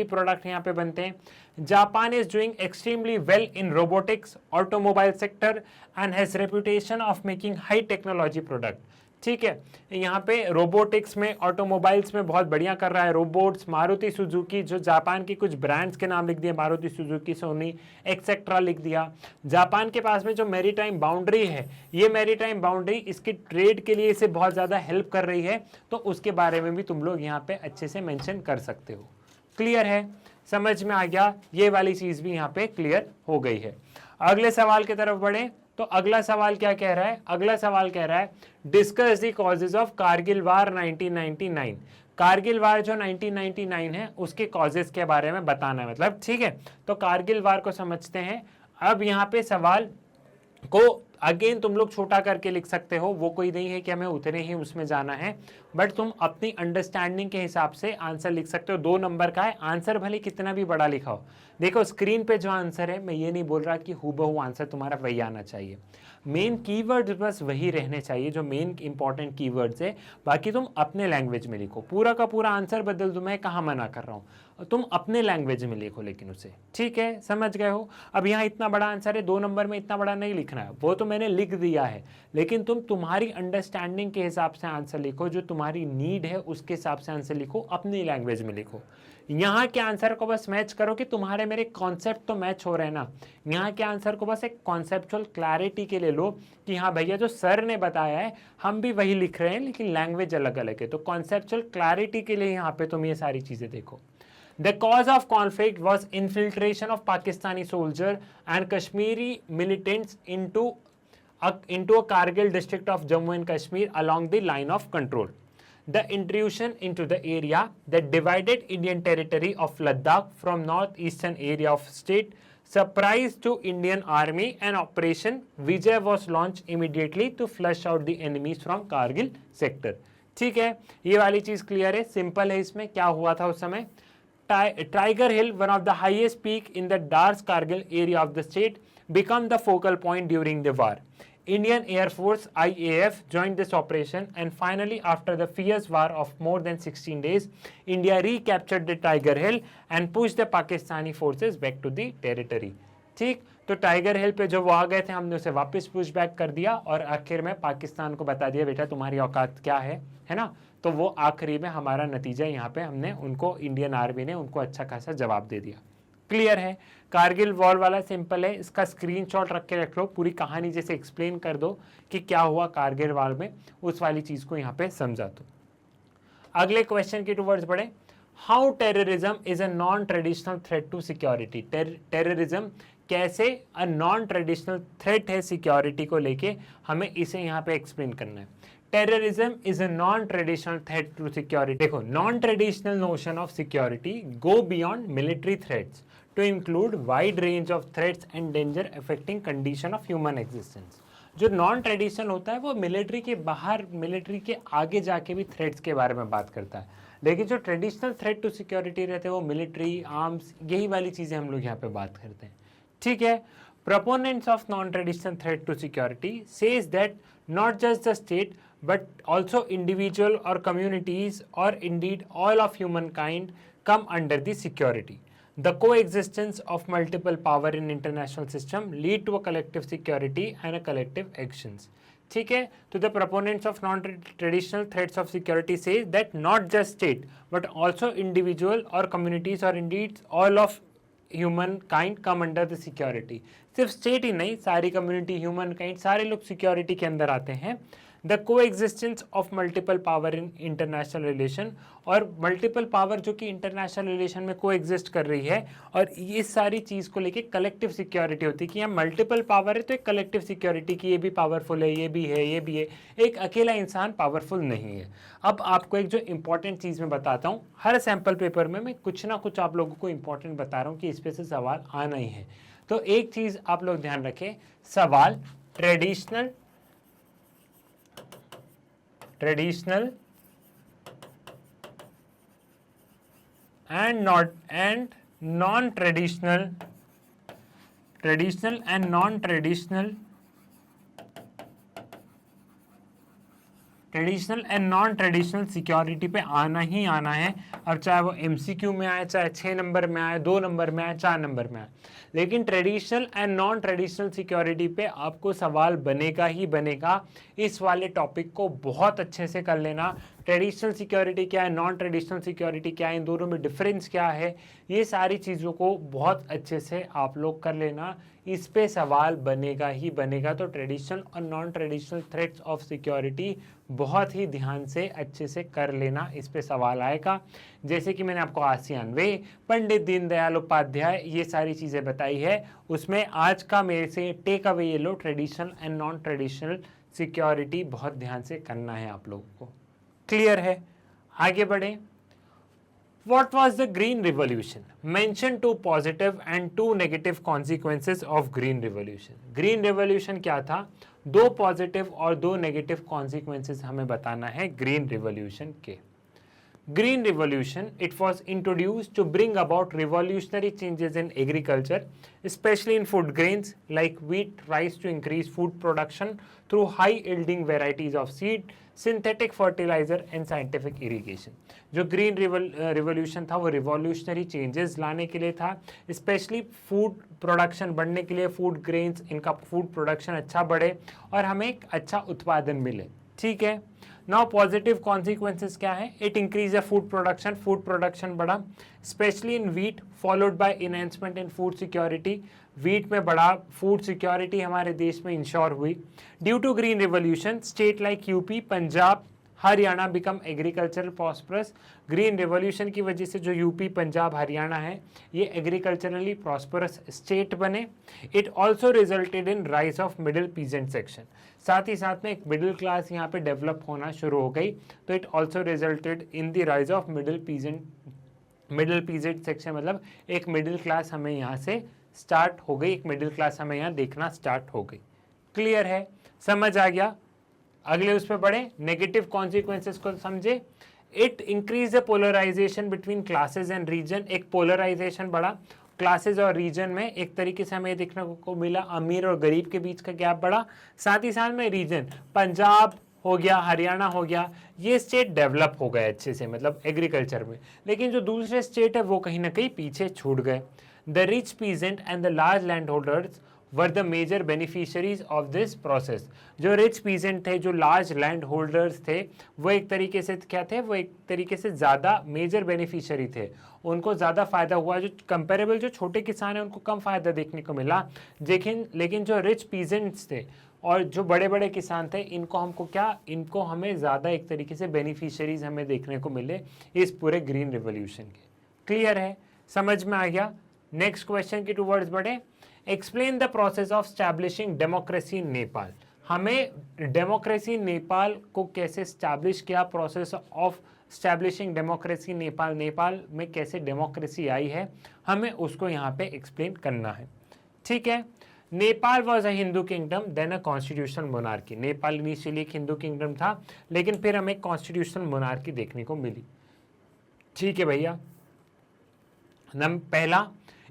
product यहाँ पे बनते हैं। Japan is doing extremely well in robotics, automobile sector and has reputation of making high technology product. ठीक है, यहाँ पे रोबोटिक्स में, ऑटोमोबाइल्स में बहुत बढ़िया कर रहा है। रोबोट्स, मारुति सुजुकी, जो जापान की कुछ ब्रांड्स के नाम लिख दिए, मारुति सुजुकी, सोनी, एक्सेट्रा लिख दिया। जापान के पास में जो मैरीटाइम बाउंड्री है, ये मैरीटाइम बाउंड्री इसकी ट्रेड के लिए इसे बहुत ज़्यादा हेल्प कर रही है, तो उसके बारे में भी तुम लोग यहाँ पे अच्छे से मेंशन कर सकते हो। क्लियर है, समझ में आ गया, ये वाली चीज़ भी यहाँ पे क्लियर हो गई है। अगले सवाल की तरफ बढ़े तो अगला सवाल क्या कह रहा है? अगला सवाल कह रहा है discuss the causes of Kargil war 1999। Kargil war जो 1999 है उसके कॉजेज के बारे में बताना है, मतलब ठीक है। तो कारगिल वार को समझते हैं। अब यहाँ पे सवाल को अगेन तुम लोग छोटा करके लिख सकते हो, वो कोई नहीं है कि हमें उतने ही उसमें जाना है, बट तुम अपनी अंडरस्टैंडिंग के हिसाब से आंसर लिख सकते हो। 2 नंबर का है आंसर, भले कितना भी बड़ा लिखा हो। देखो स्क्रीन पे जो आंसर है, मैं ये नहीं बोल रहा कि हूबहू आंसर तुम्हारा वही आना चाहिए, मेन कीवर्ड्स बस वही रहने चाहिए जो मेन इंपॉर्टेंट कीवर्ड्स है। बाकी तुम अपने लैंग्वेज में लिखो, पूरा का पूरा आंसर बदल दो, मैं कहाँ मना कर रहा हूँ, तुम अपने लैंग्वेज में लिखो लेकिन उसे। ठीक है, समझ गए हो। अब यहाँ इतना बड़ा आंसर है, 2 नंबर में इतना बड़ा नहीं लिखना है, वो तो मैंने लिख दिया है, लेकिन तुम तुम्हारी अंडरस्टैंडिंग के हिसाब से आंसर लिखो, जो तुम्हारी नीड है उसके हिसाब से आंसर लिखो, अपनी लैंग्वेज में लिखो। यहाँ के आंसर को बस मैच करो कि तुम्हारे मेरे कॉन्सेप्ट तो मैच हो रहे हैं ना। यहाँ के आंसर को बस एक कॉन्सेप्चुअल क्लैरिटी के लिए लो कि हाँ भैया जो सर ने बताया है हम भी वही लिख रहे हैं, लेकिन लैंग्वेज अलग अलग है। तो कॉन्सेप्चुअल क्लैरिटी के लिए यहाँ पे तुम ये सारी चीजें देखो। The cause of conflict was infiltration of Pakistani soldier and Kashmiri militants into a Kargil district of Jammu and Kashmir along the line of control. The intrusion into the area that divided Indian territory of Ladakh from northeastern area of state surprise to Indian army and Operation Vijay was launched immediately to flush out the enemies from Kargil sector. ठीक है, ये वाली चीज clear है, simple है। इसमें क्या हुआ था उस समय? Tiger Hill, one of the highest peak in the Dars Kargil area of the state, became the focal point during the war. Indian Air Force IAF joined this operation, and finally, after the fierce war of more than 16 days, India recaptured the Tiger Hill and pushed the Pakistani forces back to the territory. ठीक, तो tiger हिल पे जो वो आ गए थे, हमने उसे वापस पुश बैक कर दिया और आखिर में पाकिस्तान को बता दिया बेटा तुम्हारी औकात क्या है ना। तो वो आखिरी में हमारा नतीजा यहाँ पे हमने उनको, इंडियन आर्मी ने उनको अच्छा खासा जवाब दे दिया। क्लियर है, कारगिल वॉर वाला सिंपल है, इसका स्क्रीनशॉट रख के रख लो, पूरी कहानी जैसे एक्सप्लेन कर दो कि क्या हुआ कारगिल वॉर में, उस वाली चीज को यहाँ पे समझा दो। अगले क्वेश्चन के टूवर्ड्स बढ़े। How terrorism is a non traditional threat to security. Terrorism कैसे अ नॉन ट्रेडिशनल थ्रेट है सिक्योरिटी को लेके, हमें इसे यहाँ पे एक्सप्लेन करना है। Terrorism is a non traditional threat to security. देखो, non traditional notion of security go beyond military threats to include wide range of threats and danger affecting condition of human existence. जो non traditional होता है वो military के बाहर, military के आगे जाके भी थ्रेट्स के बारे में बात करता है, लेकिन जो ट्रेडिशनल थ्रेट टू सिक्योरिटी रहते हैं वो मिलिट्री, आर्म्स, यही वाली चीज़ें हम लोग यहाँ पे बात करते हैं। ठीक है, proponents of non-traditional threat to security says that not just the state but also individual or communities or indeed all of humankind come under the security. The coexistence of multiple power in international system lead to a collective security and a collective actions. ठीक है, तो the proponents of non-traditional threats of security say that not just state but also individual or communities or indeed all of human kind come under the security. सिर्फ state ही नहीं, सारी community, human kind, सारे लोग security के अंदर आते हैं। The coexistence of multiple power in international relation, और मल्टीपल पावर जो कि इंटरनेशनल रिलेशन में कोएग्जिस्ट कर रही है, और ये सारी चीज़ को लेके कलेक्टिव सिक्योरिटी होती है कि यहाँ मल्टीपल पावर है तो एक कलेक्टिव सिक्योरिटी की ये भी पावरफुल है, ये भी है, ये भी है, एक अकेला इंसान पावरफुल नहीं है। अब आपको एक जो इंपॉर्टेंट चीज़ मैं बताता हूँ, हर सैम्पल पेपर में मैं कुछ ना कुछ आप लोगों को इंपॉर्टेंट बता रहा हूँ कि इस पे से सवाल आना ही है। तो एक चीज़ आप लोग ध्यान रखें, सवाल traditional and not and non-traditional, traditional and non-traditional, traditional and non traditional security पे आना ही आना है। अब चाहे वो एमसीक्यू में आए, चाहे 6 नंबर में आए, 2 नंबर में आए, 4 नंबर में आए, लेकिन traditional and non traditional security पे आपको सवाल बनेगा ही बनेगा। इस वाले टॉपिक को बहुत अच्छे से कर लेना। ट्रेडिशनल सिक्योरिटी क्या है, नॉन ट्रेडिशनल सिक्योरिटी क्या है, इन दोनों में डिफरेंस क्या है, ये सारी चीज़ों को बहुत अच्छे से आप लोग कर लेना। इस पे सवाल बनेगा ही बनेगा। तो ट्रेडिशनल और non traditional threats of security बहुत ही ध्यान से अच्छे से कर लेना, इस पे सवाल आएगा। जैसे कि मैंने आपको आसियान वे, पंडित दीनदयाल उपाध्याय, ये सारी चीज़ें बताई है, उसमें आज का मेरे से टेक अवे ये लो, traditional and non traditional security बहुत ध्यान से करना है आप लोगों को। क्लियर है? आगे बढ़े। What was the Green Revolution? Mention 2 positive and 2 negative consequences of Green Revolution. Green Revolution क्या था? 2 पॉजिटिव और 2 नेगेटिव कॉन्सिक्वेंसेज हमें बताना है ग्रीन रिवॉल्यूशन के। Green Revolution, it was introduced to bring about revolutionary changes in agriculture, especially in food grains like wheat, rice, to increase food production through high-yielding varieties of seed, synthetic fertilizer and scientific irrigation. जो green revolution था वो revolutionary changes लाने के लिए था, specially food production बढ़ने के लिए, फूड ग्रेन्स, इनका फूड प्रोडक्शन अच्छा बढ़े और हमें एक अच्छा उत्पादन मिले। ठीक है। नाउ पॉजिटिव कॉन्सिक्वेंसेस क्या है? It increase the food production बढ़ा, specially in wheat, followed by enhancement in food security. Wheat में बढ़ा, फूड सिक्योरिटी हमारे देश में इंश्योर हुई। Due to green revolution, state like UP, Punjab, Haryana become agricultural prosperous. Green revolution की वजह से जो यूपी, पंजाब, हरियाणा है, ये एग्रीकल्चरली प्रॉस्परस स्टेट बने। It also resulted in rise of middle peasant section. साथ ही साथ में एक मिडिल क्लास यहाँ पे डेवलप होना शुरू हो गई। तो it also resulted in the rise of middle peasant section, मतलब एक मिडिल क्लास हमें यहाँ से स्टार्ट हो गई, एक मिडिल क्लास हमें यहाँ देखना स्टार्ट हो गई। क्लियर है? समझ आ गया? अगले उस पर बढ़े, नेगेटिव कॉन्सिक्वेंसेस को समझे। It increase the polarisation between classes and region. एक पोलराइजेशन बढ़ा, क्लासेस और रीजन में एक तरीके से हमें देखने को मिला, अमीर और गरीब के बीच का गैप बढ़ा। साथ ही साथ में रीजन, पंजाब हो गया, हरियाणा हो गया, ये स्टेट डेवलप हो गए अच्छे से, मतलब एग्रीकल्चर में, लेकिन जो दूसरे स्टेट है वो कहीं ना कहीं पीछे छूट गए। The rich peasant and the large land holders were the major beneficiaries of this process. जो रिच पीजेंट थे, जो लार्ज लैंड होल्डर्स थे, वो एक तरीके से क्या थे, वो एक तरीके से ज़्यादा मेजर बेनिफिशियरी थे, उनको ज़्यादा फायदा हुआ। जो कंपेरेबल जो छोटे किसान हैं उनको कम फायदा देखने को मिला, लेकिन जो रिच पीजेंट्स थे और जो बड़े बड़े किसान थे, इनको हमें ज़्यादा एक तरीके से बेनिफिशियरीज हमें देखने को मिले इस पूरे ग्रीन रिवॉल्यूशन के। क्लियर है? समझ में आ गया? नेक्स्ट क्वेश्चन की टूवर्ड्स बढ़े। Explain the process of establishing democracy in Nepal. हमें डेमोक्रेसी नेपाल को कैसे स्टैब्लिश किया, process of establishing democracy Nepal, Nepal में कैसे डेमोक्रेसी आई है, हमें उसको यहाँ पे एक्सप्लेन करना है। ठीक है। Nepal was a Hindu kingdom then a constitutional monarchy. Nepal initially एक हिंदू किंगडम था, लेकिन फिर हमें कॉन्स्टिट्यूशनल मोनार्की देखने को मिली। ठीक है भैया। पहला,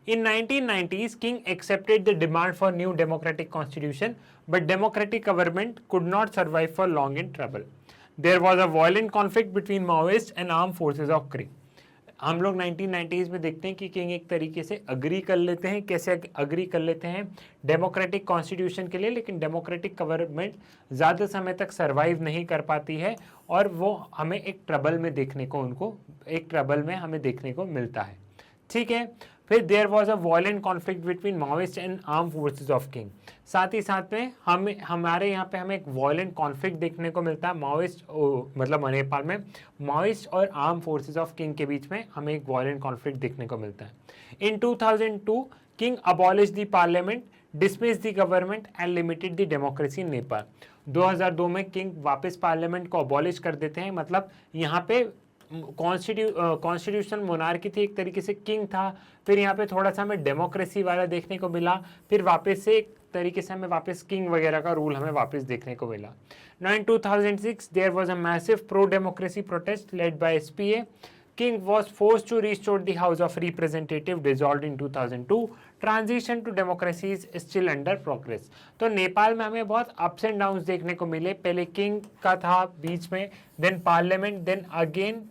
in 1990s, King accepted the demand for new democratic constitution, but democratic government could not survive for long in trouble. There was a violent conflict between Maoists and armed forces of Kree. हम लोग 1990s में देखते हैं कि king एक तरीके से agree कर लेते हैं। कैसे अग्री कर लेते हैं? डेमोक्रेटिक कॉन्स्टिट्यूशन के लिए, लेकिन डेमोक्रेटिक गवर्नमेंट ज़्यादा समय तक सर्वाइव नहीं कर पाती है और वो हमें एक ट्रबल में देखने को, उनको एक ट्रबल में हमें देखने को मिलता है। ठीक है। फिर there was a violent conflict between Maoist and arm forces of king. साथ ही साथ में हमारे यहाँ पे हमें एक वायलेंट कॉन्फ्लिक्ट देखने को मिलता है माओइस्ट मतलब नेपाल में माओइस्ट और आर्म फोर्सेस ऑफ किंग के बीच में हमें एक वायलेंट कॉन्फ्लिक्ट देखने को मिलता है। इन 2002 king abolish the parliament, dismiss the government and limited the democracy in Nepal. 2002 में किंग वापस पार्लियामेंट को अबॉलिश कर देते हैं, मतलब यहाँ पे कॉन्स्टिट्यूशनल मोनार्की थी एक तरीके से, किंग था, फिर यहाँ पे थोड़ा सा हमें डेमोक्रेसी वाला देखने को मिला, फिर वापस से एक तरीके से हमें वापस किंग वगैरह का रूल हमें वापस देखने को मिला। Now in 2006 there was a massive pro democracy protest led by SPA. King was forced to restore the House of Representatives dissolved in 2002. Transition to democracy is still under progress. तो नेपाल में हमें बहुत ups and downs देखने को मिले। पहले king का था बीच में, then parliament, then again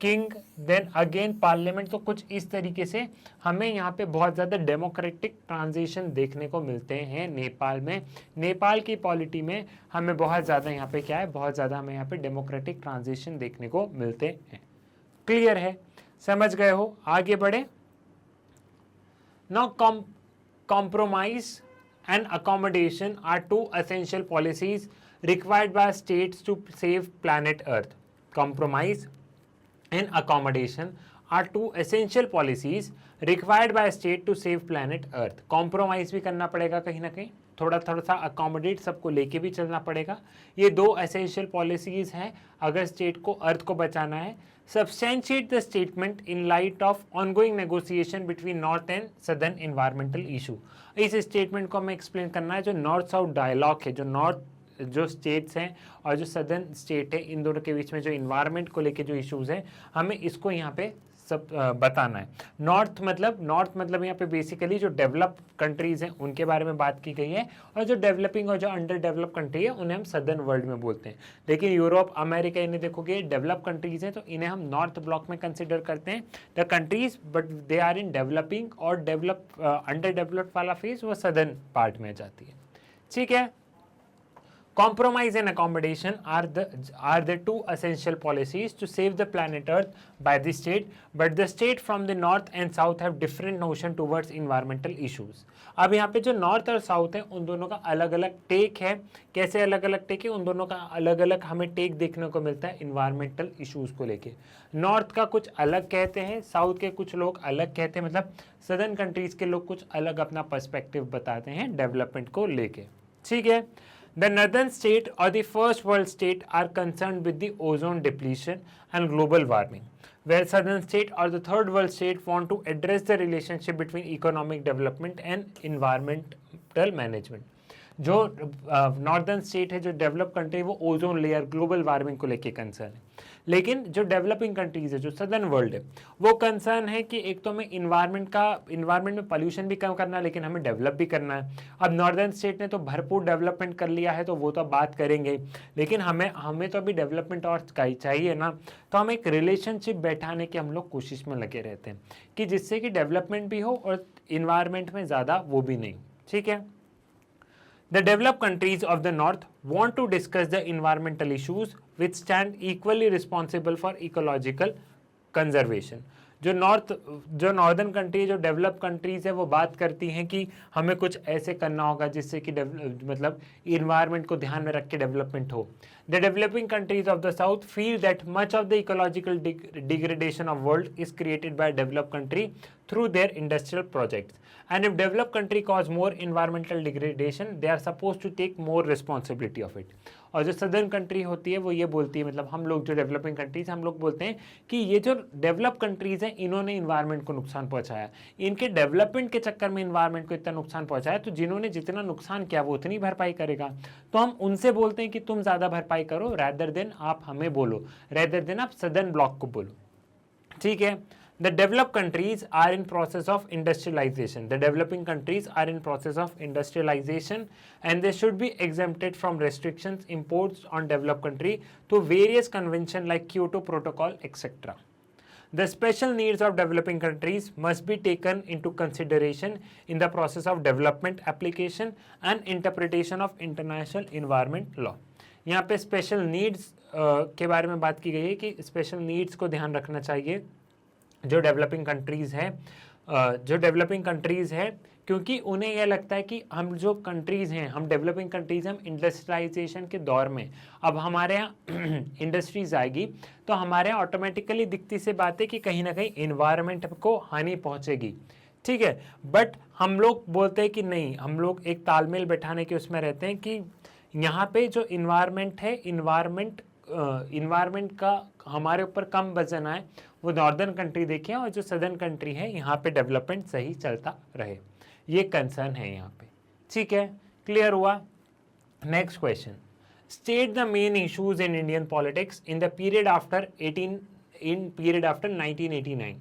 king, then again parliament. तो कुछ इस तरीके से हमें यहाँ पे बहुत ज़्यादा डेमोक्रेटिक ट्रांजिशन देखने को मिलते हैं नेपाल में। नेपाल की पॉलिटी में हमें बहुत ज़्यादा यहाँ पे क्या है, बहुत ज़्यादा हमें यहाँ पे डेमोक्रेटिक ट्रांजिशन देखने को मिलते हैं। क्लियर है, समझ गए हो, आगे बढ़े। Now compromise and accommodation are two essential policies required by states to save planet Earth. Compromise and accommodation are two essential policies required by state to save planet Earth. Compromise भी करना पड़ेगा कहीं ना कहीं, थोड़ा थोड़ा सा अकोमोडेट सबको लेके भी चलना पड़ेगा। ये दो एसेंशियल पॉलिसीज हैं अगर स्टेट को अर्थ को बचाना है। Substantiate the statement in light of ongoing negotiation between North and Southern environmental issue. इस स्टेटमेंट को हमें एक्सप्लेन करना है। जो नॉर्थ साउथ डायलॉग है, जो स्टेट्स हैं और जो सदर्न स्टेट है, इन दोनों के बीच में जो इन्वायरमेंट को लेके जो इश्यूज हैं, हमें इसको यहाँ पे सब बताना है। नॉर्थ मतलब यहाँ पे बेसिकली जो डेवलप कंट्रीज हैं उनके बारे में बात की गई है, और जो डेवलपिंग और जो अंडर डेवलप कंट्री है उन्हें हम सदर्न वर्ल्ड में बोलते हैं। लेकिन यूरोप, अमेरिका, इन्हें देखोगे डेवलप कंट्रीज हैं तो इन्हें हम नॉर्थ ब्लॉक में कंसिडर करते हैं the countries, but they are in developing, और अंडर डेवलप्ड वाला फेज वो सदर्न पार्ट में जाती है। ठीक है। Compromise and accommodation are the two essential policies to save the planet Earth by the state, but the state from the north and south have different notion towards environmental issues. अब यहाँ पे जो north और south है उन दोनों का अलग अलग टेक है। कैसे अलग अलग टेक है? उन दोनों का अलग अलग हमें टेक देखने को मिलता है इन्वायरमेंटल इश्यूज को लेके। नॉर्थ का कुछ अलग कहते हैं, साउथ के कुछ लोग अलग कहते हैं, मतलब सदर्न कंट्रीज के लोग कुछ अलग अपना पर्सपेक्टिव बताते हैं डेवलपमेंट को लेके। ठीक है। The northern state or the first world state are concerned with the ozone depletion and global warming, where southern state or the third world state want to address the relationship between economic development and environmental management. जो northern state है, जो develop country, वो ozone layer, global warming को लेके concern है। लेकिन जो developing countries है, जो सदर्न वर्ल्ड है, वो कंसर्न है कि एक तो हमें इन्वायरमेंट में पोल्यूशन भी कम करना है, लेकिन हमें डेवलप भी करना है। अब नॉर्दर्न स्टेट ने तो भरपूर डेवलपमेंट कर लिया है, तो वो तो बात करेंगे, लेकिन हमें तो अभी डेवलपमेंट और चाहिए ना। तो हम एक रिलेशनशिप बैठाने की हम लोग कोशिश में लगे रहते हैं कि जिससे कि डेवलपमेंट भी हो और इन्वायरमेंट में ज़्यादा वो भी नहीं। ठीक है। The developed countries of the north want to discuss the environmental issues which stand equally responsible for ecological conservation. जो नॉर्दर्न कंट्री, जो डेवलप कंट्रीज है, वो बात करती हैं कि हमें कुछ ऐसे करना होगा जिससे कि मतलब इन्वायरमेंट को ध्यान में रख के डेवलपमेंट हो। The developing countries of the south feel that much of the ecological degradation of world is created by developed country through their industrial projects, and if developed country cause more environmental degradation, they are supposed to take more responsibility of it. और जो southern country होती है वो ये बोलती है, मतलब हम लोग जो डेवलपिंग कंट्रीज, हम लोग बोलते हैं कि ये जो डेवलप कंट्रीज हैं इन्होंने इन्वायरमेंट को नुकसान पहुंचाया, इनके डेवलपमेंट के चक्कर में इन्वायरमेंट को इतना नुकसान पहुंचाया, तो जिन्होंने जितना नुकसान किया वो उतनी भरपाई करेगा। तो हम उनसे बोलते हैं कि तुम ज़्यादा भरपाई करो, रैदर देन आप हमें बोलो, रैदर देन आप सदर्न ब्लॉक को बोलो। ठीक है। The developed countries are in process of industrialization. The developing countries are in process of industrialization, and they should be exempted from restrictions imposed on developed country through various conventions like Kyoto Protocol, etc. The special needs of developing countries must be taken into consideration in the process of development, application, and interpretation of international environment law. यहाँ पे special needs के बारे में बात की गई है कि स्पेशल नीड्स को ध्यान रखना चाहिए जो डेवलपिंग कंट्रीज़ हैं जो डेवलपिंग कंट्रीज़ है, क्योंकि उन्हें यह लगता है कि हम जो कंट्रीज़ हैं, हम डेवलपिंग कंट्रीज़, हम इंडस्ट्रियलाइजेशन के दौर में, अब हमारे यहाँ इंडस्ट्रीज आएगी तो हमारे यहाँ ऑटोमेटिकली दिखती सी बात है कि कहीं ना कहीं इन्वायरमेंट को हानि पहुँचेगी, ठीक है। बट हम लोग बोलते हैं कि नहीं, हम लोग एक तालमेल बैठाने के उसमें रहते हैं कि यहाँ पे जो इन्वायरमेंट है, इन्वायरमेंट का हमारे ऊपर कम वजन आए, वो नॉर्दर्न कंट्री देखें, और जो सदर्न कंट्री है यहाँ पे डेवलपमेंट सही चलता रहे, ये कंसर्न है यहाँ पे, ठीक है। क्लियर हुआ? Next question, state the main issues in Indian politics in the period after 1989.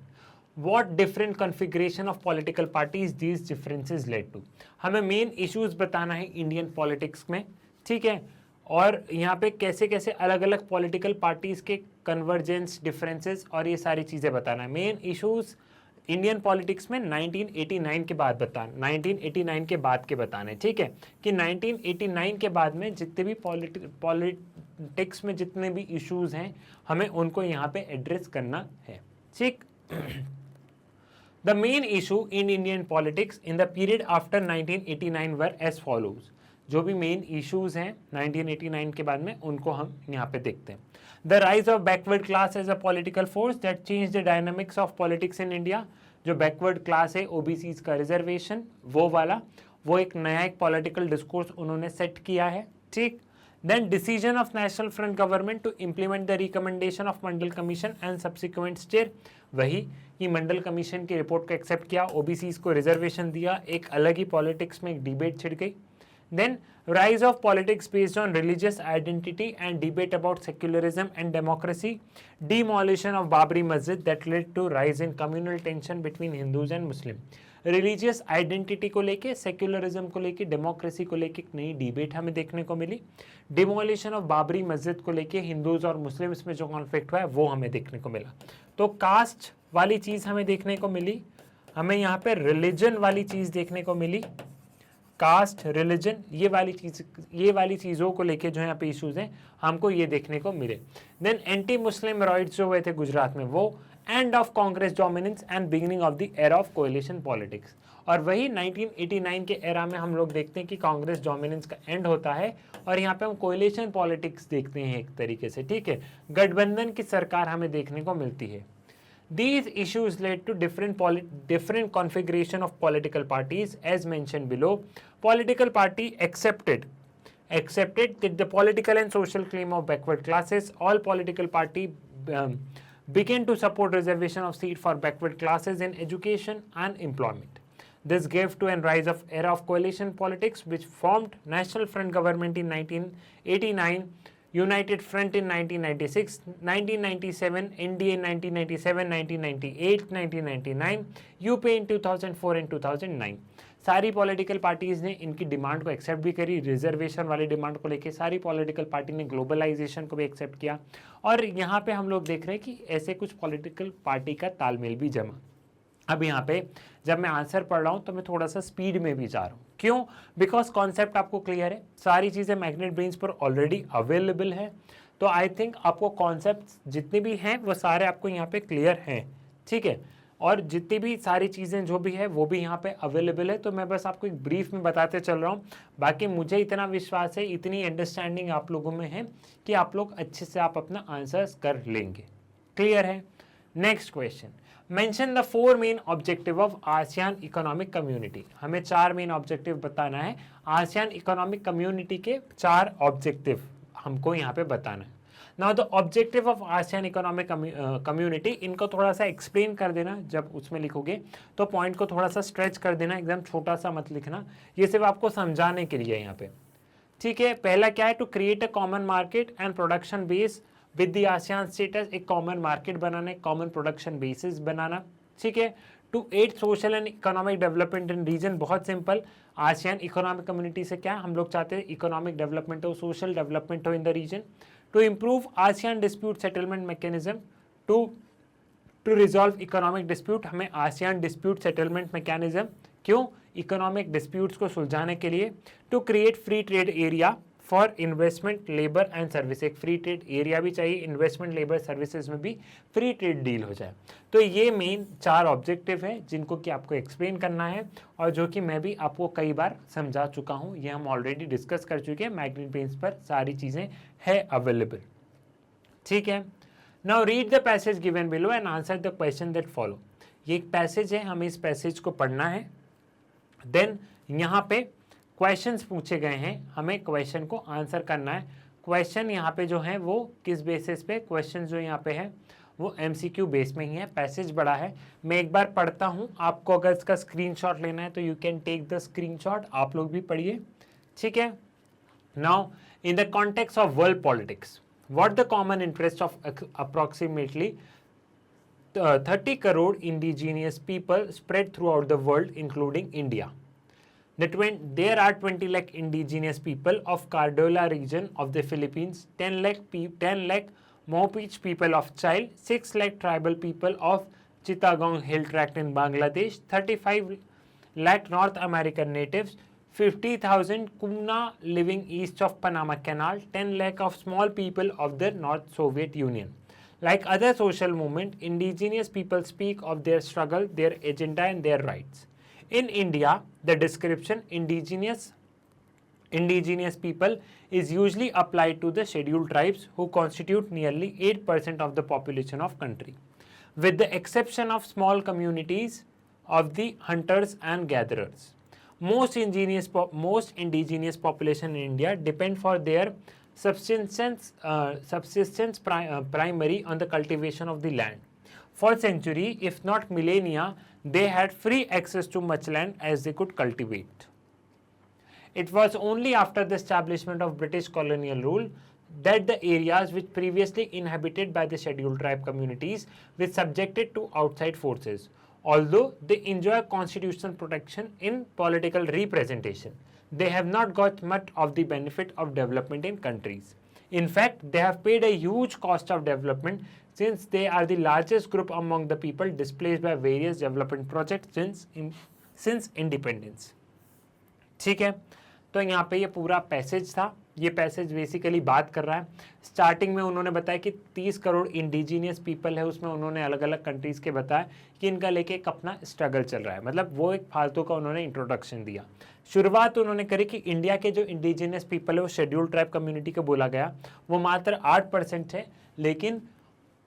What different configuration of political parties these differences led to? हमें मेन इश्यूज बताना है इंडियन पॉलिटिक्स में, ठीक है, और यहाँ पे कैसे कैसे अलग अलग पॉलिटिकल पार्टीज के कन्वर्जेंस, डिफरेंसेस और ये सारी चीज़ें बताना है। मेन इश्यूज इंडियन पॉलिटिक्स में 1989 के बाद बताना, 1989 के बाद के बताने, ठीक है, कि 1989 के बाद में जितने भी पॉलिटिक्स में जितने भी इश्यूज हैं हमें उनको यहाँ पे एड्रेस करना है, ठीक। The main issue in Indian politics in the period after 1989 were as follows. जो भी मेन इश्यूज हैं 1989 के बाद में उनको हम यहाँ पे देखते हैं। The rise of backward class as a political force that changed the dynamics of politics in India. जो backward class है, OBCs का रिजर्वेशन, वो वाला, वो एक नया एक पॉलिटिकल डिस्कोर्स उन्होंने सेट किया है, ठीक। Then decision of National Front government to implement the recommendation of Mandal commission and subsequent steer, वही कि मंडल कमीशन की रिपोर्ट को एक्सेप्ट किया, ओबीसीज को रिजर्वेशन दिया, एक अलग ही पॉलिटिक्स में एक डिबेट छिड़ गई। Then rise of politics based on religious identity and debate about secularism and democracy, demolition of Babri Masjid that led to rise in communal tension between Hindus and Muslim. Religious identity को लेके, secularism को लेके, democracy को लेके एक नई डिबेट हमें देखने को मिली। डिमोलिशन ऑफ बाबरी मस्जिद को लेके हिंदूज और मुस्लिम्स में जो कॉन्फ्लिक्ट हुआ है वो हमें देखने को मिला। तो कास्ट वाली चीज़ हमें देखने को मिली, हमें यहाँ पे रिलीजन वाली चीज़ देखने को मिली, कास्ट, रिलीजन, ये वाली चीज़ों को लेके जो यहाँ पे इश्यूज हैं हमको ये देखने को मिले। देन एंटी मुस्लिम राइट्स जो हुए थे गुजरात में, वो end of Congress dominance and beginning of the era of coalition politics. और वही 1989 के एरा में हम लोग देखते हैं कि कांग्रेस डोमिनेंस का एंड होता है और यहाँ पे हम कोएलिशन पॉलिटिक्स देखते हैं एक तरीके से, ठीक है, गठबंधन की सरकार हमें देखने को मिलती है। These issues led to different configuration of political parties as mentioned below. Political party accepted that the political and social claim of backward classes. All political party began to support reservation of seat for backward classes in education and employment. This gave to a rise of era of coalition politics, which formed National Front government in 1989. United Front in 1996, 1997, NDA in 1997, 1998, 1999, UP in 2004 and 2009. सारी political parties ने इनकी demand को accept भी करी, reservation वाली demand को लेके सारी पॉलिटिकल पार्टी ने ग्लोबलाइजेशन को भी एक्सेप्ट किया। और यहाँ पे हम लोग देख रहे हैं कि ऐसे कुछ पॉलिटिकल पार्टी का तालमेल भी जमा। अब यहाँ पे जब मैं आंसर पढ़ रहा हूँ तो मैं थोड़ा सा स्पीड में भी जा रहा हूँ, क्यों? बिकॉज कॉन्सेप्ट आपको क्लियर है, सारी चीज़ें मैग्नेट ब्रेन्स पर ऑलरेडी अवेलेबल है, तो आई थिंक आपको कॉन्सेप्ट जितने भी हैं वो सारे आपको यहाँ पे क्लियर हैं, ठीक है, और जितनी भी सारी चीज़ें जो भी है वो भी यहाँ पे अवेलेबल है। तो मैं बस आपको एक ब्रीफ में बताते चल रहा हूँ, बाकी मुझे इतना विश्वास है, इतनी अंडरस्टैंडिंग आप लोगों में है कि आप लोग अच्छे से आप अपना आंसर्स कर लेंगे। क्लियर है? Next question, mention the 4 main objective of ASEAN economic community. हमें 4 मेन ऑब्जेक्टिव बताना है, आसियान इकोनॉमिक कम्युनिटी के 4 ऑब्जेक्टिव हमको यहाँ पे बताना है। Now the objective of ASEAN economic community, इनको थोड़ा सा एक्सप्लेन कर देना, जब उसमें लिखोगे तो पॉइंट को थोड़ा सा स्ट्रेच कर देना, एकदम छोटा सा मत लिखना, ये सिर्फ आपको समझाने के लिए यहाँ पे, ठीक है। पहला क्या है? To create a common market and production base with the ASEAN states, एक कॉमन मार्केट बनाना, एक कॉमन प्रोडक्शन बेसिस बनाना, ठीक है। To aid social and economic development in region, बहुत सिंपल, आसियान इकोनॉमिक कम्युनिटी से क्या हम लोग चाहते हैं? इकोनॉमिक डेवलपमेंट हो, सोशल डेवलपमेंट हो in the region. To improve ASEAN dispute settlement mechanism, to resolve economic dispute, हमें आसियान डिस्प्यूट सेटलमेंट मैकेनिज्म, क्यों? इकोनॉमिक डिस्प्यूट्स को सुलझाने के लिए। To create free trade area for investment, labour and service, एक free trade area भी चाहिए, investment, labour, services में भी फ्री ट्रेड डील हो जाए। तो ये मेन 4 ऑब्जेक्टिव है जिनको कि आपको एक्सप्लेन करना है और जो कि मैं भी आपको कई बार समझा चुका हूँ, ये हम ऑलरेडी डिस्कस कर चुके हैं, मैग्नेट ब्रेन्स पर सारी चीज़ें है अवेलेबल। ठीक है, now read the passage given below and answer the question that follow. ये एक पैसेज है, हमें इस पैसेज को पढ़ना है, देन यहाँ पे क्वेश्चंस पूछे गए हैं, हमें क्वेश्चन को आंसर करना है। क्वेश्चन यहाँ पे जो है वो किस बेसिस पे, क्वेश्चन जो यहाँ पे है वो एमसीक्यू बेस में ही है। पैसेज बड़ा है, मैं एक बार पढ़ता हूँ, आपको अगर इसका स्क्रीनशॉट लेना है तो you can take the screenshot, आप लोग भी पढ़िए। ठीक है, now in the context of world politics, what the common interest of approximately 30 crore indigenous people spread throughout the world, including India. There are 20 lakh indigenous people of Cardola region of the Philippines, 10 lakh Mopiche people of Chile, 6 lakh tribal people of Chittagong Hill Tract in Bangladesh, 35 lakh North American natives, 50,000 Kumna living east of Panama Canal, 10 lakh of small people of the North Soviet Union. Like other social movements, indigenous people speak of their struggle, their agenda and their rights. In India, the description indigenous people is usually applied to the scheduled tribes who constitute nearly 8% of the population of country, with the exception of small communities of the hunters and gatherers. Most indigenous population in India depend for their subsistence primary on the cultivation of the land. For centuries, if not millennia, they had free access to much land as they could cultivate. It was only after the establishment of British colonial rule that the areas which previously inhabited by the scheduled tribe communities were subjected to outside forces, although they enjoy constitutional protection in political representation. They have not got much of the benefit of development in countries. In fact, they have paid a huge cost of development since they are the largest group among the people displaced by various development projects since independence. ठीक है, तो यहाँ पे ये पूरा passage था। ये passage basically बात कर रहा है, स्टार्टिंग में उन्होंने बताया कि 30 करोड़ इंडिजीनियस पीपल है, उसमें उन्होंने अलग अलग कंट्रीज़ के बताया कि इनका लेके एक अपना स्ट्रगल चल रहा है, मतलब वो एक फालतू का उन्होंने इंट्रोडक्शन दिया। शुरुआत उन्होंने करी कि इंडिया के जो इंडिजीनियस पीपल है वो शेड्यूल्ड ट्राइब कम्युनिटी को बोला गया, वो मात्र 8% है, लेकिन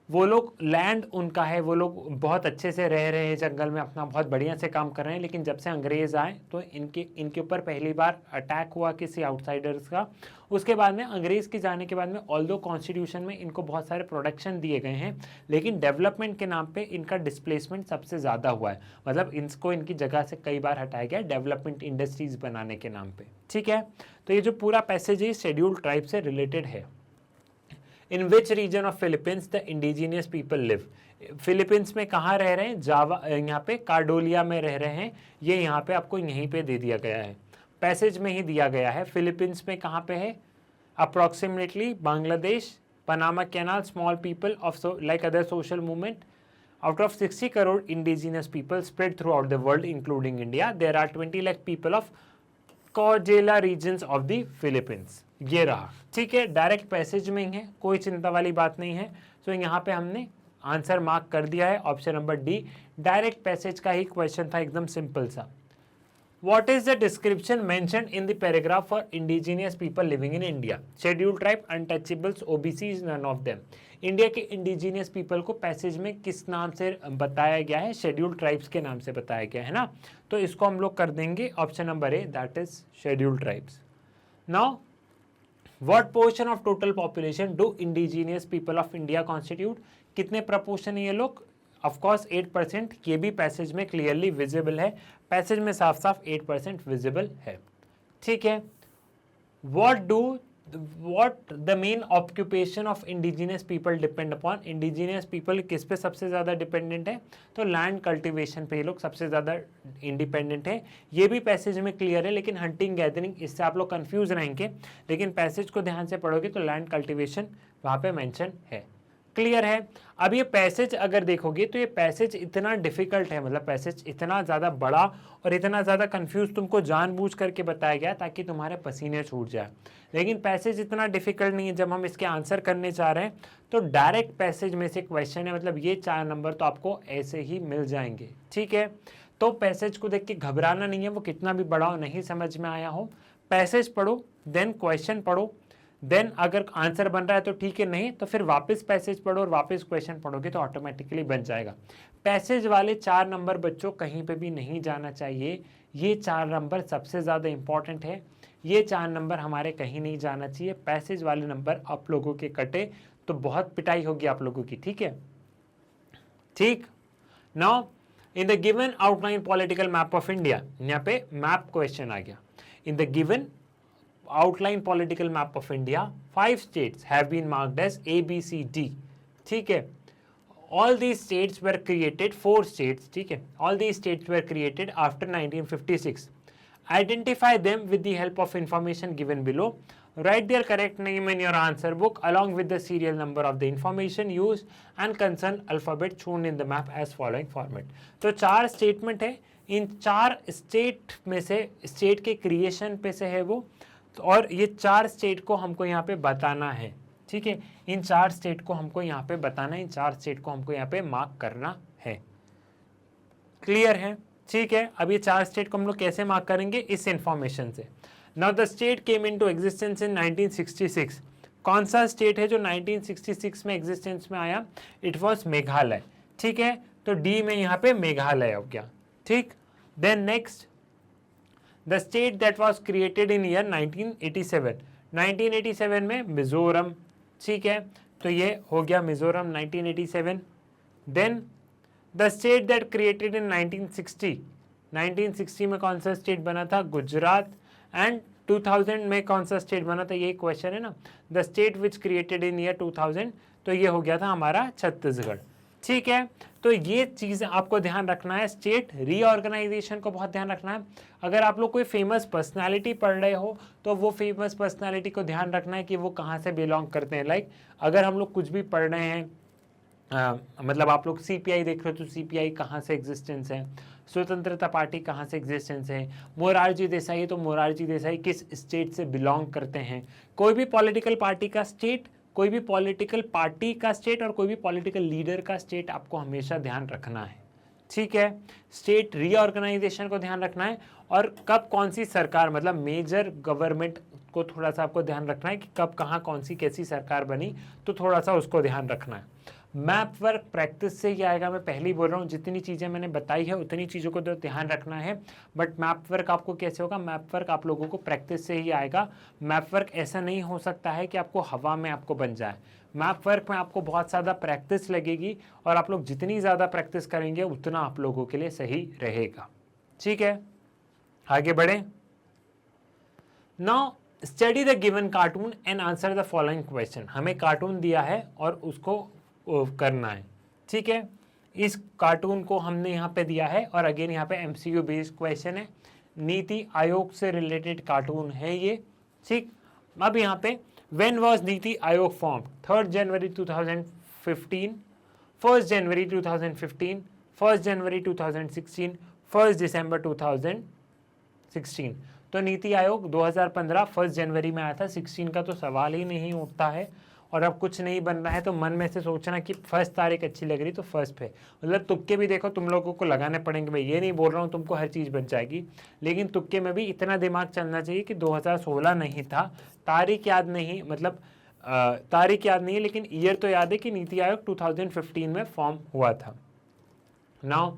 वो लोग लैंड उनका है, वो लोग बहुत अच्छे से रह रहे हैं जंगल में, अपना बहुत बढ़िया से काम कर रहे हैं। लेकिन जब से अंग्रेज़ आए तो इनके ऊपर पहली बार अटैक हुआ किसी आउटसाइडर्स का। उसके बाद में अंग्रेज़ के जाने के बाद में ऑल्दो कॉन्स्टिट्यूशन में इनको बहुत सारे प्रोटेक्शन दिए गए हैं, लेकिन डेवलपमेंट के नाम पे इनका डिस्प्लेसमेंट सबसे ज़्यादा हुआ है, मतलब इनको इनकी जगह से कई बार हटाया गया डेवलपमेंट इंडस्ट्रीज़ बनाने के नाम पर। ठीक है, तो ये जो पूरा पैसेज है शेड्यूल्ड ट्राइब से रिलेटेड है। In which region of Philippines the indigenous people live? Philippines में कहाँ रह रहे हैं? जावा, यहाँ पे कार्डोलिया में रह रहे हैं। ये यहाँ पे आपको यहीं पे दे दिया गया है, पैसेज में ही दिया गया है। फिलीपींस में कहाँ पे है? Approximately Bangladesh, Panama canal, small people of like other social movement. Out of 60 crore indigenous people spread throughout the world, including India, there are 20 lakh people of Cordillera regions of the Philippines. ये रहा, ठीक है, direct passage में ही है, कोई चिंता वाली बात नहीं है। तो यहाँ पे हमने आंसर मार्क कर दिया है, option number D, direct passage का ही क्वेश्चन था, एकदम सिंपल सा। What is the description mentioned in the paragraph for indigenous people living in India? Scheduled tribe, untouchables, OBCs, none of them. India के indigenous people को passage में किस नाम से बताया गया है? शेड्यूल्ड ट्राइब्स के नाम से बताया गया है ना, तो इसको हम लोग कर देंगे option number A, that is scheduled tribes. Now what portion of total population do indigenous people of India constitute? कितने प्रपोर्शन है ये लोग? ऑफकोर्स 8%, ये भी पैसेज में क्लियरली विजिबल है, पैसेज में साफ साफ 8% विजिबल है। ठीक है, what the main occupation of indigenous people depend upon? indigenous people किस पे सबसे ज़्यादा डिपेंडेंट है? तो लैंड कल्टीवेशन पे ये लोग सबसे ज़्यादा इंडिपेंडेंट है। ये भी पैसेज में क्लियर है, लेकिन हंटिंग गैदरिंग इससे आप लोग कंफ्यूज रहेंगे, लेकिन पैसेज को ध्यान से पढ़ोगे तो लैंड कल्टीवेशन वहाँ पे मेंशन है। क्लियर है। अब ये पैसेज अगर देखोगे तो ये पैसेज इतना डिफिकल्ट है, मतलब पैसेज इतना ज़्यादा बड़ा और इतना ज़्यादा कंफ्यूज तुमको जानबूझ करके बताया गया ताकि तुम्हारे पसीने छूट जाए, लेकिन पैसेज इतना डिफिकल्ट नहीं है। जब हम इसके आंसर करने जा रहे हैं तो डायरेक्ट पैसेज में से क्वेश्चन है, मतलब ये 4 नंबर तो आपको ऐसे ही मिल जाएंगे, ठीक है। तो पैसेज को देख के घबराना नहीं है, वो कितना भी बड़ा हो, नहीं समझ में आया हो, पैसेज पढ़ो, देन क्वेश्चन पढ़ो, देन अगर आंसर बन रहा है तो ठीक है, नहीं तो फिर वापस पैसेज पढ़ो और वापस क्वेश्चन पढ़ोगे तो ऑटोमेटिकली बन जाएगा। पैसेज वाले 4 नंबर बच्चों कहीं पे भी नहीं जाना चाहिए, ये 4 नंबर सबसे ज़्यादा इंपॉर्टेंट है, ये 4 नंबर हमारे कहीं नहीं जाना चाहिए। पैसेज वाले नंबर आप लोगों के कटे तो बहुत पिटाई होगी आप लोगों की, ठीक है। ठीक, now in the given outline political map of India, यहाँ पे मैप क्वेश्चन आ गया। In the given outline political map of India, 5 states have been marked as A, B, C, D, ठीक है। All these states were created, 4 states, ठीक है, all these states were created after 1956. Identify them with the help of information given below. Write their correct name in your answer book along with the serial number of the information used and concerned alphabet shown in the map as following format. तो 4 statement है, इन 4 state में से state के creation पे से है वो, और ये 4 स्टेट को हमको यहाँ पे बताना है, ठीक है। इन 4 स्टेट को हमको यहाँ पे बताना है, इन 4 स्टेट को हमको यहाँ पे मार्क करना है, क्लियर है, ठीक है। अब ये 4 स्टेट को हम लोग कैसे मार्क करेंगे, इस इंफॉर्मेशन से। Now the state came into existence in 1966। कौन सा स्टेट है जो 1966 में एग्जिस्टेंस में आया, इट वॉज मेघालय, ठीक है। तो डी में यहाँ पे मेघालय हो गया, ठीक। Then next, the state that was created in year 1987, 1987 में मिजोरम, ठीक है, तो ये हो गया Mizoram 1987। Then the state that created in 1960, 1960 में कौन सा स्टेट बना था, गुजरात। एंड 2000 में कौन सा स्टेट बना था, ये क्वेश्चन है ना, the state which created in year 2000, तो ये हो गया था हमारा छत्तीसगढ़, ठीक है। तो ये चीज़ आपको ध्यान रखना है, स्टेट रीऑर्गेनाइजेशन को बहुत ध्यान रखना है। अगर आप लोग कोई फेमस पर्सनालिटी पढ़ रहे हो तो वो फेमस पर्सनालिटी को ध्यान रखना है कि वो कहाँ से बिलोंग करते हैं। लाइक अगर हम लोग कुछ भी पढ़ रहे हैं, मतलब आप लोग सीपीआई देख रहे हो तो सीपीआई कहाँ से एग्जिस्टेंस है, स्वतंत्रता पार्टी कहाँ से एग्जिस्टेंस है, मोरारजी देसाई है तो मोरारजी देसाई किस स्टेट से बिलोंग करते हैं। कोई भी पॉलिटिकल पार्टी का स्टेट, कोई भी पॉलिटिकल पार्टी का स्टेट और कोई भी पॉलिटिकल लीडर का स्टेट आपको हमेशा ध्यान रखना है, ठीक है। स्टेट रीऑर्गेनाइजेशन को ध्यान रखना है और कब कौन सी सरकार, मतलब मेजर गवर्नमेंट को थोड़ा सा आपको ध्यान रखना है कि कब कहाँ कौन सी कैसी सरकार बनी, तो थोड़ा सा उसको ध्यान रखना है। मैप वर्क प्रैक्टिस से ही आएगा, मैं पहले ही बोल रहा हूँ, जितनी चीज़ें मैंने बताई है उतनी चीज़ों को तो ध्यान रखना है। बट मैप वर्क आपको कैसे होगा, मैप वर्क आप लोगों को प्रैक्टिस से ही आएगा। मैप वर्क ऐसा नहीं हो सकता है कि आपको हवा में आपको बन जाए। मैप वर्क में आपको बहुत ज़्यादा प्रैक्टिस लगेगी और आप लोग जितनी ज़्यादा प्रैक्टिस करेंगे उतना आप लोगों के लिए सही रहेगा, ठीक है। आगे बढ़े। Now study the given cartoon and answer the following question. हमें कार्टून दिया है और उसको करना है, ठीक है। इस कार्टून को हमने यहाँ पे दिया है और अगेन यहाँ पे एमसीक्यू बेस्ड क्वेश्चन है, नीति आयोग से रिलेटेड कार्टून है ये, ठीक। अब यहाँ पे when was NITI Aayog form, 3 जनवरी 2015, 1 जनवरी 2015, 1 जनवरी 2016, 1 दिसंबर 2016। तो नीति आयोग 2015 1 जनवरी में आया था, 16 का तो सवाल ही नहीं उठता है। और अब कुछ नहीं बन रहा है तो मन में से सोचना कि 1 तारीख अच्छी लग रही तो 1 पे, मतलब तुक्के भी देखो तुम लोगों को लगाने पड़ेंगे। मैं ये नहीं बोल रहा हूँ तुमको हर चीज़ बन जाएगी, लेकिन तुक्के में भी इतना दिमाग चलना चाहिए कि 2016 नहीं था, तारीख याद नहीं, मतलब तारीख याद नहीं है लेकिन ईयर तो याद है कि नीति आयोग 2015 में फॉर्म हुआ था। Now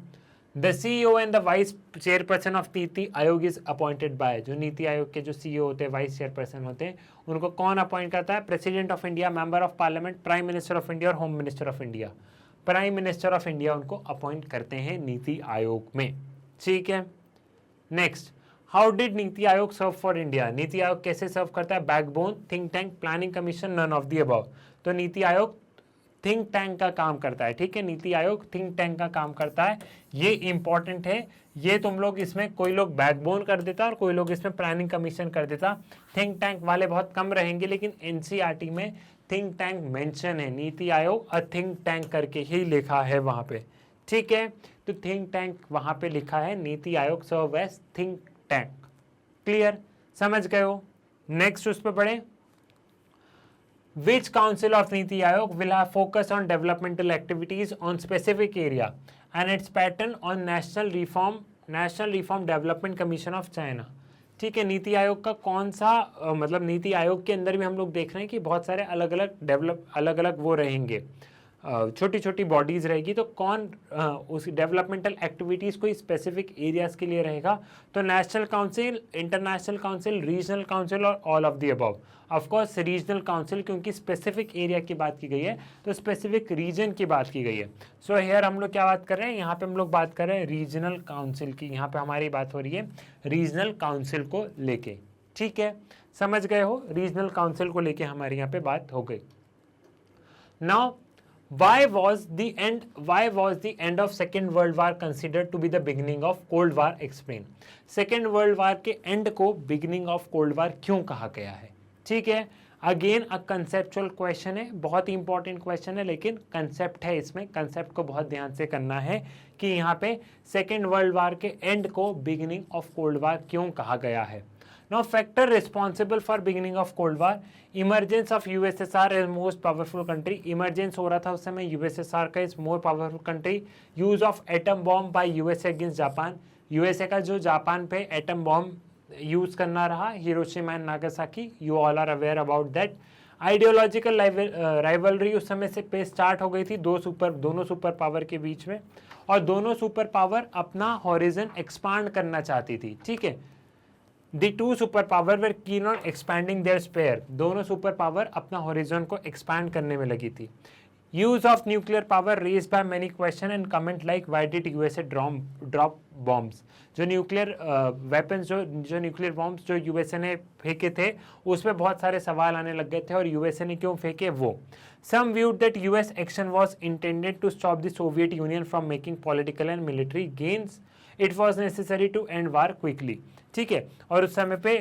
the CEO and the vice chairperson of NITI Aayog is appointed by, जो नीति आयोग के जो CEO होते हैं, वाइस चेयरपर्सन होते हैं, उनको कौन अपॉइंट करता है, president of India, member of parliament, prime minister of India और home minister of India. Prime minister of India उनको अपॉइंट करते हैं नीति आयोग में, ठीक है। नेक्स्ट, हाउ डिड नीति Aayog serve for India, NITI Aayog कैसे सर्व करता है, backbone, think tank, planning commission, none of the above. तो नीति आयोग थिंक टैंक का काम करता है, ठीक है। नीति आयोग थिंक टैंक का काम करता है, ये इंपॉर्टेंट है ये तुम लोग इसमें कोई लोग बैकबोन कर देता और कोई लोग इसमें प्लानिंग कमीशन कर देता। थिंक टैंक वाले बहुत कम रहेंगे, लेकिन एनसीईआरटी में थिंक टैंक मेंशन है, नीति आयोग और थिंक टैंक करके ही लिखा है वहां पे, ठीक है। तो थिंक टैंक वहां पे लिखा है, NITI Aayog serve as think tank. Clear, समझ गए हो। नेक्स्ट उस पर पढ़े, Which council of Niti Aayog will have focus on developmental activities on specific area and its pattern on National Reform Development Commission of China। ठीक है, नीति आयोग का कौन सा मतलब नीति आयोग के अंदर भी हम लोग देख रहे हैं कि बहुत सारे अलग अलग वो रहेंगे, छोटी छोटी बॉडीज रहेगी। तो कौन उस डेवलपमेंटल एक्टिविटीज़ कोई स्पेसिफिक एरियाज के लिए रहेगा, तो national council, international council, regional council और all of the above. Of course regional council, क्योंकि स्पेसिफिक एरिया की बात की गई है तो स्पेसिफिक रीजन की बात की गई है। सो हेयर हम लोग क्या बात कर रहे हैं, यहाँ पे हम लोग बात कर रहे हैं रीजनल काउंसिल की, यहाँ पे हमारी बात हो रही है रीजनल काउंसिल को लेके। ठीक है, समझ गए हो, रीजनल काउंसिल को लेके हमारी यहाँ पे बात हो गई। Now why was the end of Second World War considered to be the beginning of Cold War? Explain। Second World War के end को beginning of Cold War क्यों कहा गया है? ठीक है, अगेन अ कंसेप्चुअल क्वेश्चन है, बहुत ही इंपॉर्टेंट क्वेश्चन है, लेकिन कंसेप्ट है इसमें, कंसेप्ट को बहुत ध्यान से करना है कि यहाँ पे सेकेंड वर्ल्ड वार के एंड को बिगिनिंग ऑफ कोल्ड वार क्यों कहा गया है। Now, factor responsible for beginning of Cold War, emergence of USSR as most powerful country। Emergence हो रहा था उस समय USSR का is more powerful country। Use of atom bomb by USA against Japan। USA का जो जापान पे atom bomb use करना रहा, Hiroshima and Nagasaki, you all are aware about that. Ideological rivalry उस समय से पे स्टार्ट हो गई थी दोनों सुपर पावर के बीच में, और दोनों सुपर पावर अपना हॉरिजन एक्सपांड करना चाहती थी। ठीक है, The two superpower were keen on expanding their sphere। दोनों सुपर पावर अपना हॉरिजन को एक्सपैंड करने में लगी थी। Use of nuclear power raised by many question and comment like why did USA drop bombs। जो न्यूक्लियर वेपन्स जो nuclear bombs जो यूएसए ने फेंके थे, उसमें बहुत सारे सवाल आने लग गए थे, और यूएसए ने क्यों फेंके वो। Some viewed that US action was intended to stop the Soviet Union from making political and military gains। It was necessary to end war quickly। ठीक है, और उस समय पे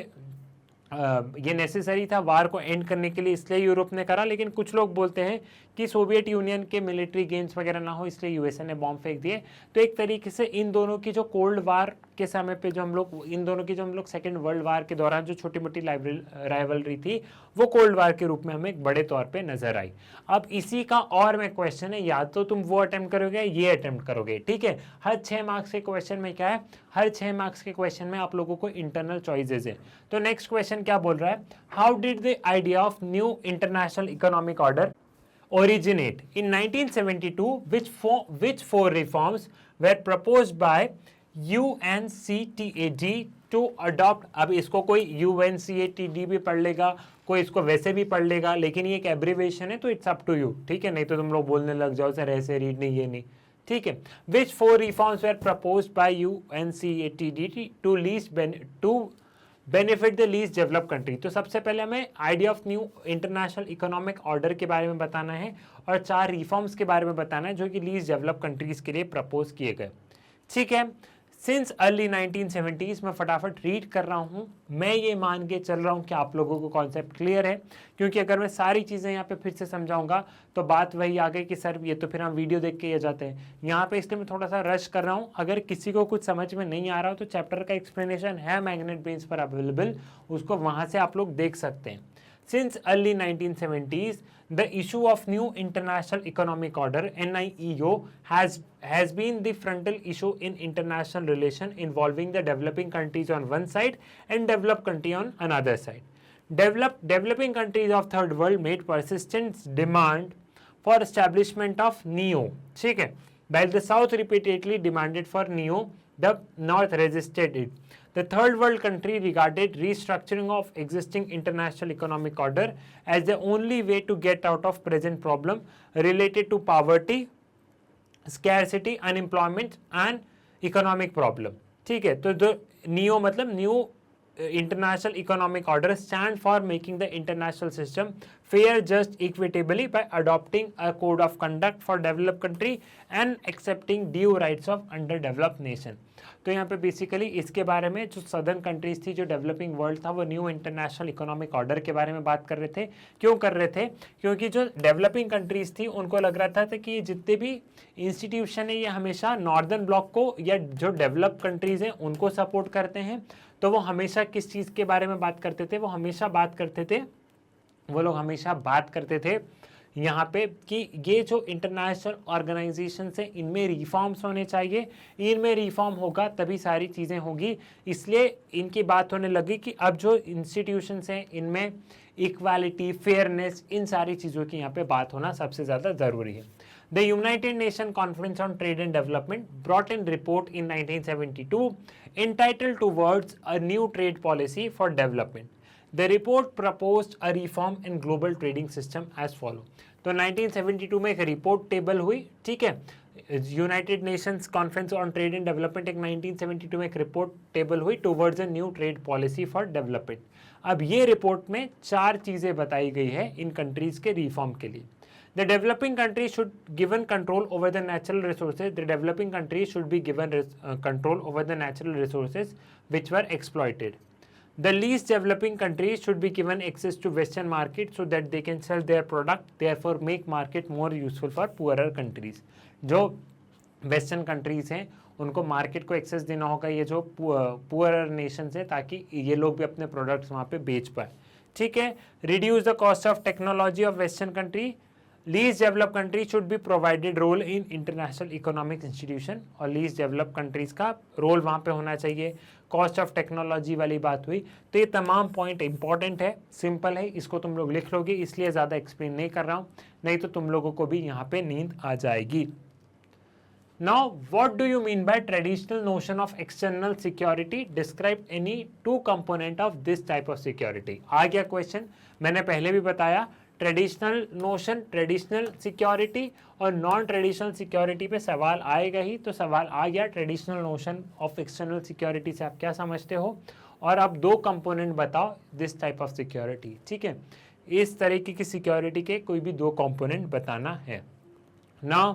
ये नेसेसरी था वार को एंड करने के लिए, इसलिए यूरोप ने करा। लेकिन कुछ लोग बोलते हैं कि सोवियत यूनियन के मिलिट्री गेम्स वगैरह ना हो, इसलिए यूएसए ने बॉम्ब फेंक दिए। तो एक तरीके से इन दोनों की जो कोल्ड वार के समय पे जो हम लोग सेकेंड वर्ल्ड वार के दौरान जो छोटी मोटी राइवलरी थी, वो कोल्ड वार के रूप में हमें एक बड़े तौर पे नजर आई। अब इसी का और में क्वेश्चन है, या तो तुम वो अटेम्प्ट करोगे, ये अटेम्प्ट करोगे। ठीक है, हर 6 मार्क्स के क्वेश्चन में क्या है, हर 6 मार्क्स के क्वेश्चन में आप लोगों को इंटरनल चॉइसेस है। तो नेक्स्ट क्वेश्चन क्या बोल रहा है, how did the idea of new international economic order originate in 1972, which four reforms were proposed by UNCTAD to adopt। अब इसको कोई UNCTAD भी पढ़ लेगा, कोई इसको वैसे भी पढ़ लेगा, लेकिन ये एक एब्रीविएशन है तो इट्स अप टू यू। ठीक है, नहीं तो तुम लोग बोलने लग जाओ सर ऐसे रीड नहीं, ये नहीं। ठीक है, which four reforms were proposed by UNCTAD to benefit the least develop country. तो सबसे पहले हमें idea of new international economic order के बारे में बताना है, और 4 रिफॉर्म्स के बारे में बताना है जो कि लीस्ट डेवलप कंट्रीज के लिए प्रपोज किए गए। ठीक है, सिंस अर्ली 1970s, मैं फटाफट रीड कर रहा हूँ, मैं ये मान के चल रहा हूँ कि आप लोगों को कॉन्सेप्ट क्लियर है, क्योंकि अगर मैं सारी चीज़ें यहाँ पे फिर से समझाऊंगा तो बात वही आ गई कि सर ये तो फिर हम वीडियो देख के ये जाते हैं यहाँ पे, इसलिए मैं थोड़ा सा रश कर रहा हूँ। अगर किसी को कुछ समझ में नहीं आ रहा हो तो चैप्टर का एक्सप्लेनेशन है मैग्नेट ब्रेन्स पर अवेलेबल, उसको वहाँ से आप लोग देख सकते हैं। Since early 1970s, the issue of new international economic order (NIEO) has been the frontal issue in international relation involving the developing countries on one side and developed country on another side. Developing countries of third world made persistent demand for establishment of NEO. ठीक है, while the South repeatedly demanded for NEO, the North resisted it. The third world country regarded restructuring of existing international economic order as the only way to get out of present problem related to poverty, scarcity, unemployment and economic problem। ठीक है, तो जो neo मतलब new international economic order stand for making the international system fair, just, equitably by adopting a code of conduct for developed country and accepting due rights of underdeveloped nation. तो यहाँ पे basically इसके बारे में जो southern countries थी, जो developing world था, वो न्यू इंटरनेशनल इकोनॉमिक ऑर्डर के बारे में बात कर रहे थे। क्यों कर रहे थे? क्योंकि जो डेवलपिंग कंट्रीज थी उनको लग रहा था कि ये जितने भी इंस्टीट्यूशन है ये हमेशा नॉर्दर्न ब्लॉक को या जो डेवलप कंट्रीज हैं उनको सपोर्ट करते हैं। तो वो हमेशा किस चीज़ के बारे में बात करते थे? वो लोग हमेशा बात करते थे यहाँ पे कि ये जो इंटरनेशनल ऑर्गेनाइजेशन है इनमें रिफॉर्म्स होने चाहिए, इनमें रिफॉर्म होगा तभी सारी चीज़ें होगी। इसलिए इनकी बात होने लगी कि अब जो इंस्टीट्यूशंस हैं इनमें इक्वालिटी, फेयरनेस, इन सारी चीज़ों की यहाँ पे बात होना सबसे ज़्यादा ज़रूरी है। The United nation conference on trade and development brought in report in 1972 entitled towards a new trade policy for development. The report proposed a reform in global trading system as follow. तो 1972 में एक report table हुई, ठीक है, United Nations conference on trade and development एक 1972 में एक report table हुई towards a new trade policy for development. अब ये रिपोर्ट में 4 चीज़ें बताई गई है इन कंट्रीज के रिफॉर्म के लिए। The developing countries should given control over the natural resources. The developing countries should be given control over the natural resources which were exploited. The least developing countries should be given access to Western market so that they can sell their product, therefore make market more useful for poorer countries. जो western countries हैं उनको market को access देना होगा ये जो poor Nations हैं, ताकि ये लोग भी अपने प्रोडक्ट्स वहाँ पे बेच पाए, ठीक है। Reduce the cost of technology of western country. Least develop country should be provided role in international economic institution, और लीस्ट डेवलप कंट्रीज का रोल वहाँ पे होना चाहिए। कॉस्ट ऑफ टेक्नोलॉजी वाली बात हुई, तो ये तमाम पॉइंट इंपॉर्टेंट है, सिंपल है, इसको तुम लोग लिख लोगे, इसलिए ज़्यादा एक्सप्लेन नहीं कर रहा हूँ, नहीं तो तुम लोगों को भी यहाँ पे नींद आ जाएगी। Now, what do you mean by traditional notion of external security? Describe any 2 component of this type of security. आ गया क्वेश्चन, मैंने पहले भी बताया ट्रेडिशनल नोशन, ट्रेडिशनल सिक्योरिटी और नॉन ट्रेडिशनल सिक्योरिटी पे सवाल आएगा ही, तो सवाल आ गया traditional notion of external security से आप क्या समझते हो, और आप 2 कंपोनेंट बताओ दिस टाइप ऑफ सिक्योरिटी, ठीक है। इस तरीके की सिक्योरिटी के कोई भी 2 कंपोनेंट बताना है। Now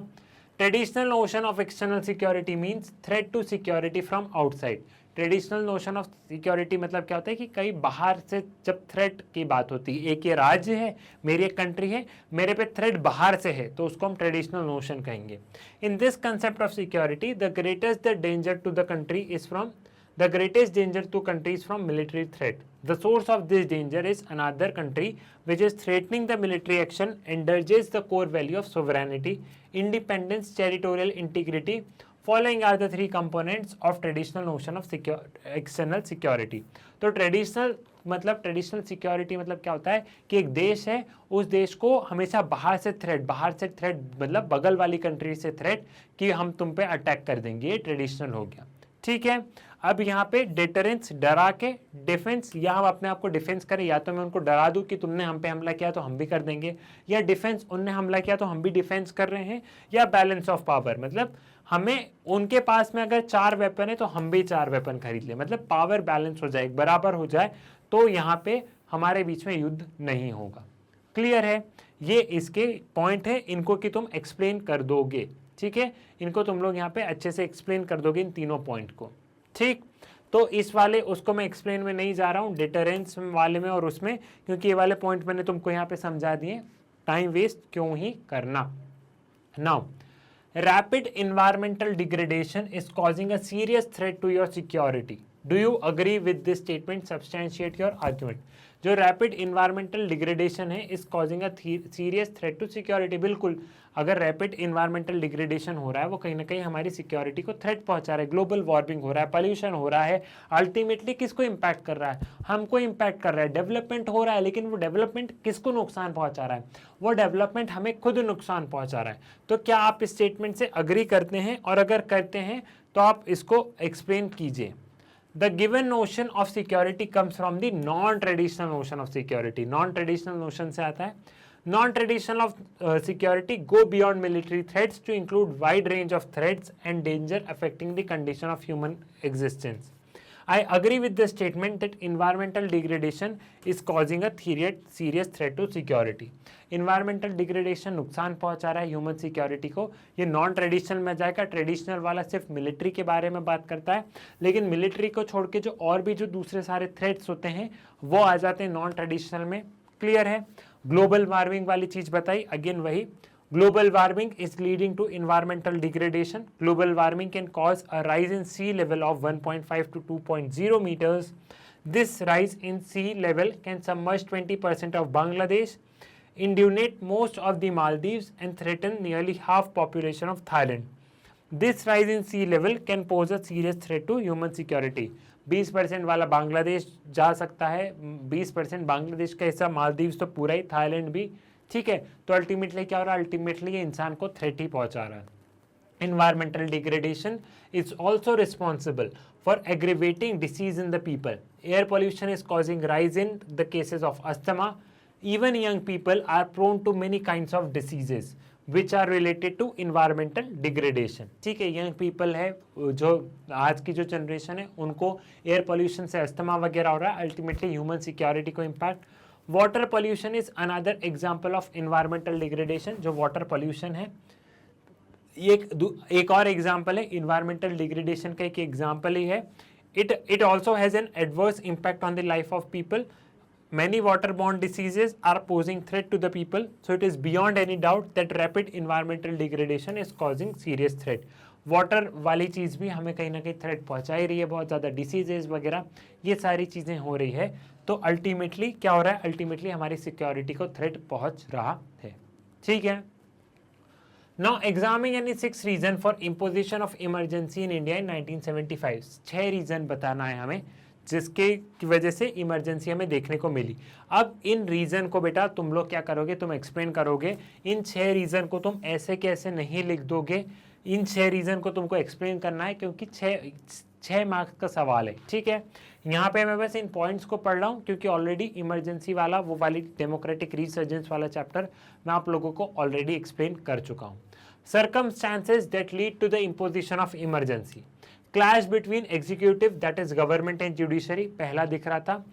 traditional notion of external security means threat to security from outside. Traditional notion of security मतलब क्या होता है कि कहीं बाहर से जब थ्रेट की बात होती है, एक ये राज्य है, मेरी एक कंट्री है, मेरे पे थ्रेट बाहर से है, तो उसको हम ट्रेडिशनल नोशन कहेंगे। In this concept of security the greatest danger to the country is from the greatest danger to countries from military threat. The source of this danger is another country which is threatening the military action, endangers the core value of sovereignty, independence, territorial integrity. Following are the 3 components of traditional notion of external security. तो traditional security मतलब क्या होता है कि एक देश है, उस देश को हमेशा बाहर से थ्रेट मतलब बगल वाली कंट्री से थ्रेट कि हम तुम पे अटैक कर देंगे, ये ट्रेडिशनल हो गया, ठीक है। अब यहाँ पे डिटरेंस, डरा के, डिफेंस, या हम अपने आप को डिफेंस करें, या तो मैं उनको डरा दूं कि तुमने हम पे हमला किया तो हम भी कर देंगे, या डिफेंस, उनने हमला किया तो हम भी डिफेंस कर रहे हैं, या बैलेंस ऑफ पावर, मतलब हमें उनके पास में अगर 4 वेपन है तो हम भी 4 वेपन खरीद ले, मतलब पावर बैलेंस हो जाए, बराबर हो जाए, तो यहाँ पे हमारे बीच में युद्ध नहीं होगा। क्लियर है? ये इसके पॉइंट है, इनको कि तुम एक्सप्लेन कर दोगे, ठीक है, इनको तुम लोग यहाँ पे अच्छे से एक्सप्लेन कर दोगे इन तीनों पॉइंट को, ठीक। तो इस वाले उसको मैं एक्सप्लेन में नहीं जा रहा हूँ, डिटरेंस वाले में और उसमें, क्योंकि ये वाले पॉइंट मैंने तुमको यहाँ पे समझा दिए, टाइम वेस्ट क्यों ही करना। Now rapid environmental degradation is causing a serious threat to your security. Do you agree with this statement? Substantiate your argument. जो रैपिड इन्वायरमेंटल डिग्रेडेशन है is causing a serious threat to security. बिल्कुल, अगर rapid environmental degradation हो रहा है वो कहीं ना कहीं हमारी सिक्योरिटी को थ्रेट पहुंचा रहा है, ग्लोबल वार्मिंग हो रहा है, पॉल्यूशन हो रहा है, अल्टीमेटली किसको इम्पैक्ट कर रहा है? हमको इम्पैक्ट कर रहा है। डेवलपमेंट हो रहा है, लेकिन वो डेवलपमेंट किसको नुकसान पहुंचा रहा है? वो डेवलपमेंट हमें खुद नुकसान पहुंचा रहा है। तो क्या आप इस स्टेटमेंट से अग्री करते हैं? और अगर करते हैं तो आप इसको एक्सप्लेन कीजिए। The given notion of security comes from the non-traditional notion of security. Non-traditional notion से आता है। Non-traditional of security go beyond military threats to include wide range of threats and danger affecting the condition of human existence. I agree with the statement that environmental degradation is causing a serious threat to security. Environmental degradation नुकसान पहुंचा रहा है human security को। ये non traditional में जाएगा, traditional वाला सिर्फ मिलिट्री के बारे में बात करता है, लेकिन मिलिट्री को छोड़ के जो और भी जो दूसरे सारे थ्रेट्स होते हैं वो आ जाते हैं नॉन ट्रेडिशनल में। क्लियर है। ग्लोबल वार्मिंग वाली चीज बताई, अगेन वही, global warming is leading to environmental degradation. Global warming can cause a rise in sea level of 1.5 to 2.0 meters. This rise in sea level can submerge 20% of Bangladesh, inundate most of the Maldives and threaten nearly half population of Thailand. This rise in sea level can pose a serious threat to human security. 20% वाला बांग्लादेश जा सकता है, 20% बांग्लादेश का हिस्सा, मालदीव्स तो पूरा ही, Thailand भी, ठीक है। तो अल्टीमेटली क्या हो रहा है, अल्टीमेटली ये इंसान को थ्रेट ही पहुंचा रहा है। Environmental degradation is also responsible for aggravating disease in the people. Air pollution is causing rise in the cases of asthma. Even young people are prone to many kinds of diseases which are related to environmental degradation. ठीक है, young people है जो आज की जो generation है उनको air pollution से अस्थमा वगैरह हो रहा है, अल्टीमेटली ह्यूमन सिक्योरिटी को impact. Water pollution is another example of environmental degradation. जो वाटर पोल्यूशन है ये एक और एग्जाम्पल है, इन्वायरमेंटल डिग्रेडेशन का एक एग्जाम्पल ही है। It also has an adverse impact on the life of people. Many waterborne diseases are posing threat to the people, so it is beyond any doubt that rapid environmental degradation is causing serious threat. Water वाली चीज़ भी हमें कहीं ना कहीं threat पहुंचा ही रही है, बहुत ज़्यादा डिसीजेज वगैरह ये सारी चीज़ें हो रही है, तो अल्टीमेटली क्या हो रहा है, अल्टीमेटली हमारी सिक्योरिटी को थ्रेट पहुंच रहा है। ठीक है। Now examine any 6 reason for imposition of emergency in India in 1975. 6 reason बताना है हमें जिसके की वजह से इमरजेंसी हमें देखने को मिली। अब इन रीजन को बेटा तुम लोग क्या करोगे, तुम एक्सप्लेन करोगे। इन 6 रीजन को तुम ऐसे कैसे नहीं लिख दोगे, इन 6 रीजन को तुमको एक्सप्लेन करना है, क्योंकि 6 मार्क्स का सवाल है। ठीक है, यहाँ पे मैं बस इन पॉइंट्स को पढ़ रहा हूँ क्योंकि ऑलरेडी इमरजेंसी वाला वो वाली डेमोक्रेटिक रिसर्जेंस वाला चैप्टर मैं आप लोगों को ऑलरेडी एक्सप्लेन कर चुका हूँ। Circumstances that lead to the imposition of emergency. Clash between executive, that is government and judiciary, पहला दिख रहा था।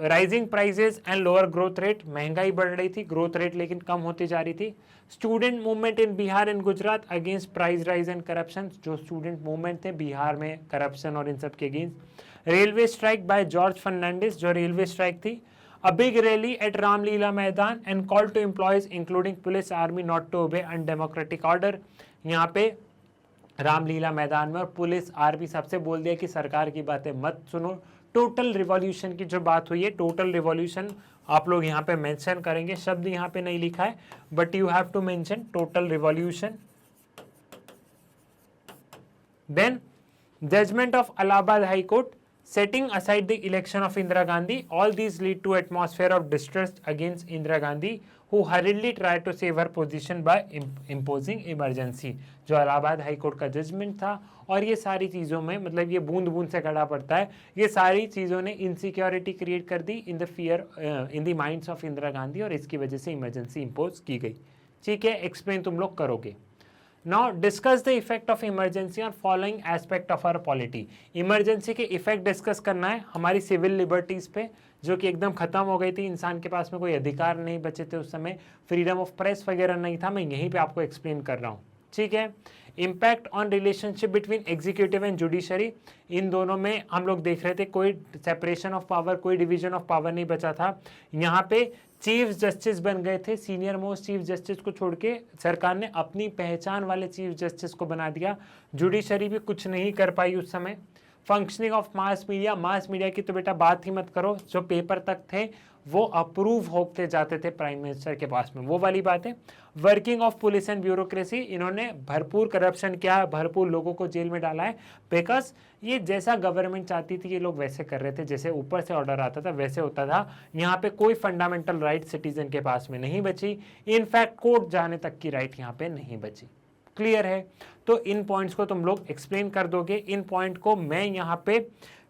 Rising prices and lower growth rate, महंगाई बढ़ रही थी, growth rate लेकिन कम होती जा रही थी। Student movement in Bihar and Gujarat against price rise and corruption, जो student movement थे बिहार में corruption और इन सब के against। Railway strike by George Fernandez, जो railway strike थी। A big rally at Ramlila Maidan and call to employees including police army not to obey undemocratic order। यहाँ पे रामलीला मैदान में और पुलिस आर्मी सबसे बोल दिया कि सरकार की बातें मत सुनो। टोटल रिवॉल्यूशन की जो बात हुई है, टोटल रिवॉल्यूशन आप लोग यहाँ पे मेंशन करेंगे, शब्द यहाँ पे नहीं लिखा है but you have to mention total revolution. Then judgement of Allahabad high court setting aside the election of Indira Gandhi, all these lead to atmosphere of distrust against Indira Gandhi, who hurriedly tried to save her position by imposing emergency। जो Allahabad high court का judgement था और ये सारी चीज़ों में मतलब ये बूंद बूंद से घड़ा पड़ता है, ये सारी चीज़ों ने इनसिक्योरिटी क्रिएट कर दी in the fear in the minds of Indira Gandhi और इसकी वजह से इमरजेंसी इम्पोज की गई। ठीक है, एक्सप्लेन तुम लोग करोगे। Now discuss the effect of emergency on following aspect of our polity। Emergency के इफेक्ट डिस्कस करना है हमारी सिविल लिबर्टीज पे जो कि एकदम खत्म हो गई थी, इंसान के पास में कोई अधिकार नहीं बचे थे उस समय, फ्रीडम ऑफ प्रेस वगैरह नहीं था, मैं यहीं पे आपको एक्सप्लेन कर रहा हूँ। ठीक है। Impact on relationship between executive and judiciary, इन दोनों में हम लोग देख रहे थे कोई सेपरेशन ऑफ पावर, कोई डिवीजन ऑफ पावर नहीं बचा था। यहाँ पे चीफ जस्टिस बन गए थे, सीनियर मोस्ट चीफ जस्टिस को छोड़ के सरकार ने अपनी पहचान वाले चीफ जस्टिस को बना दिया। जुडिशरी भी कुछ नहीं कर पाई उस समय। फंक्शनिंग ऑफ मास मीडिया की तो बेटा बात ही मत करो, जो पेपर तक थे वो अप्रूव होते जाते थे प्राइम मिनिस्टर के पास में, वो वाली बात है। Working of police and bureaucracy, इन्होंने भरपूर करप्शन किया, भरपूर लोगों को जेल में डाला है, बिकॉज ये जैसा गवर्नमेंट चाहती थी ये लोग वैसे कर रहे थे, जैसे ऊपर से ऑर्डर आता था वैसे होता था। यहाँ पे कोई फंडामेंटल राइट सिटीजन के पास में नहीं बची, इनफैक्ट कोर्ट जाने तक की राइट यहाँ पे नहीं बची। क्लियर है? तो इन पॉइंट्स को तुम लोग एक्सप्लेन कर दोगे। इन पॉइंट को मैं यहाँ पे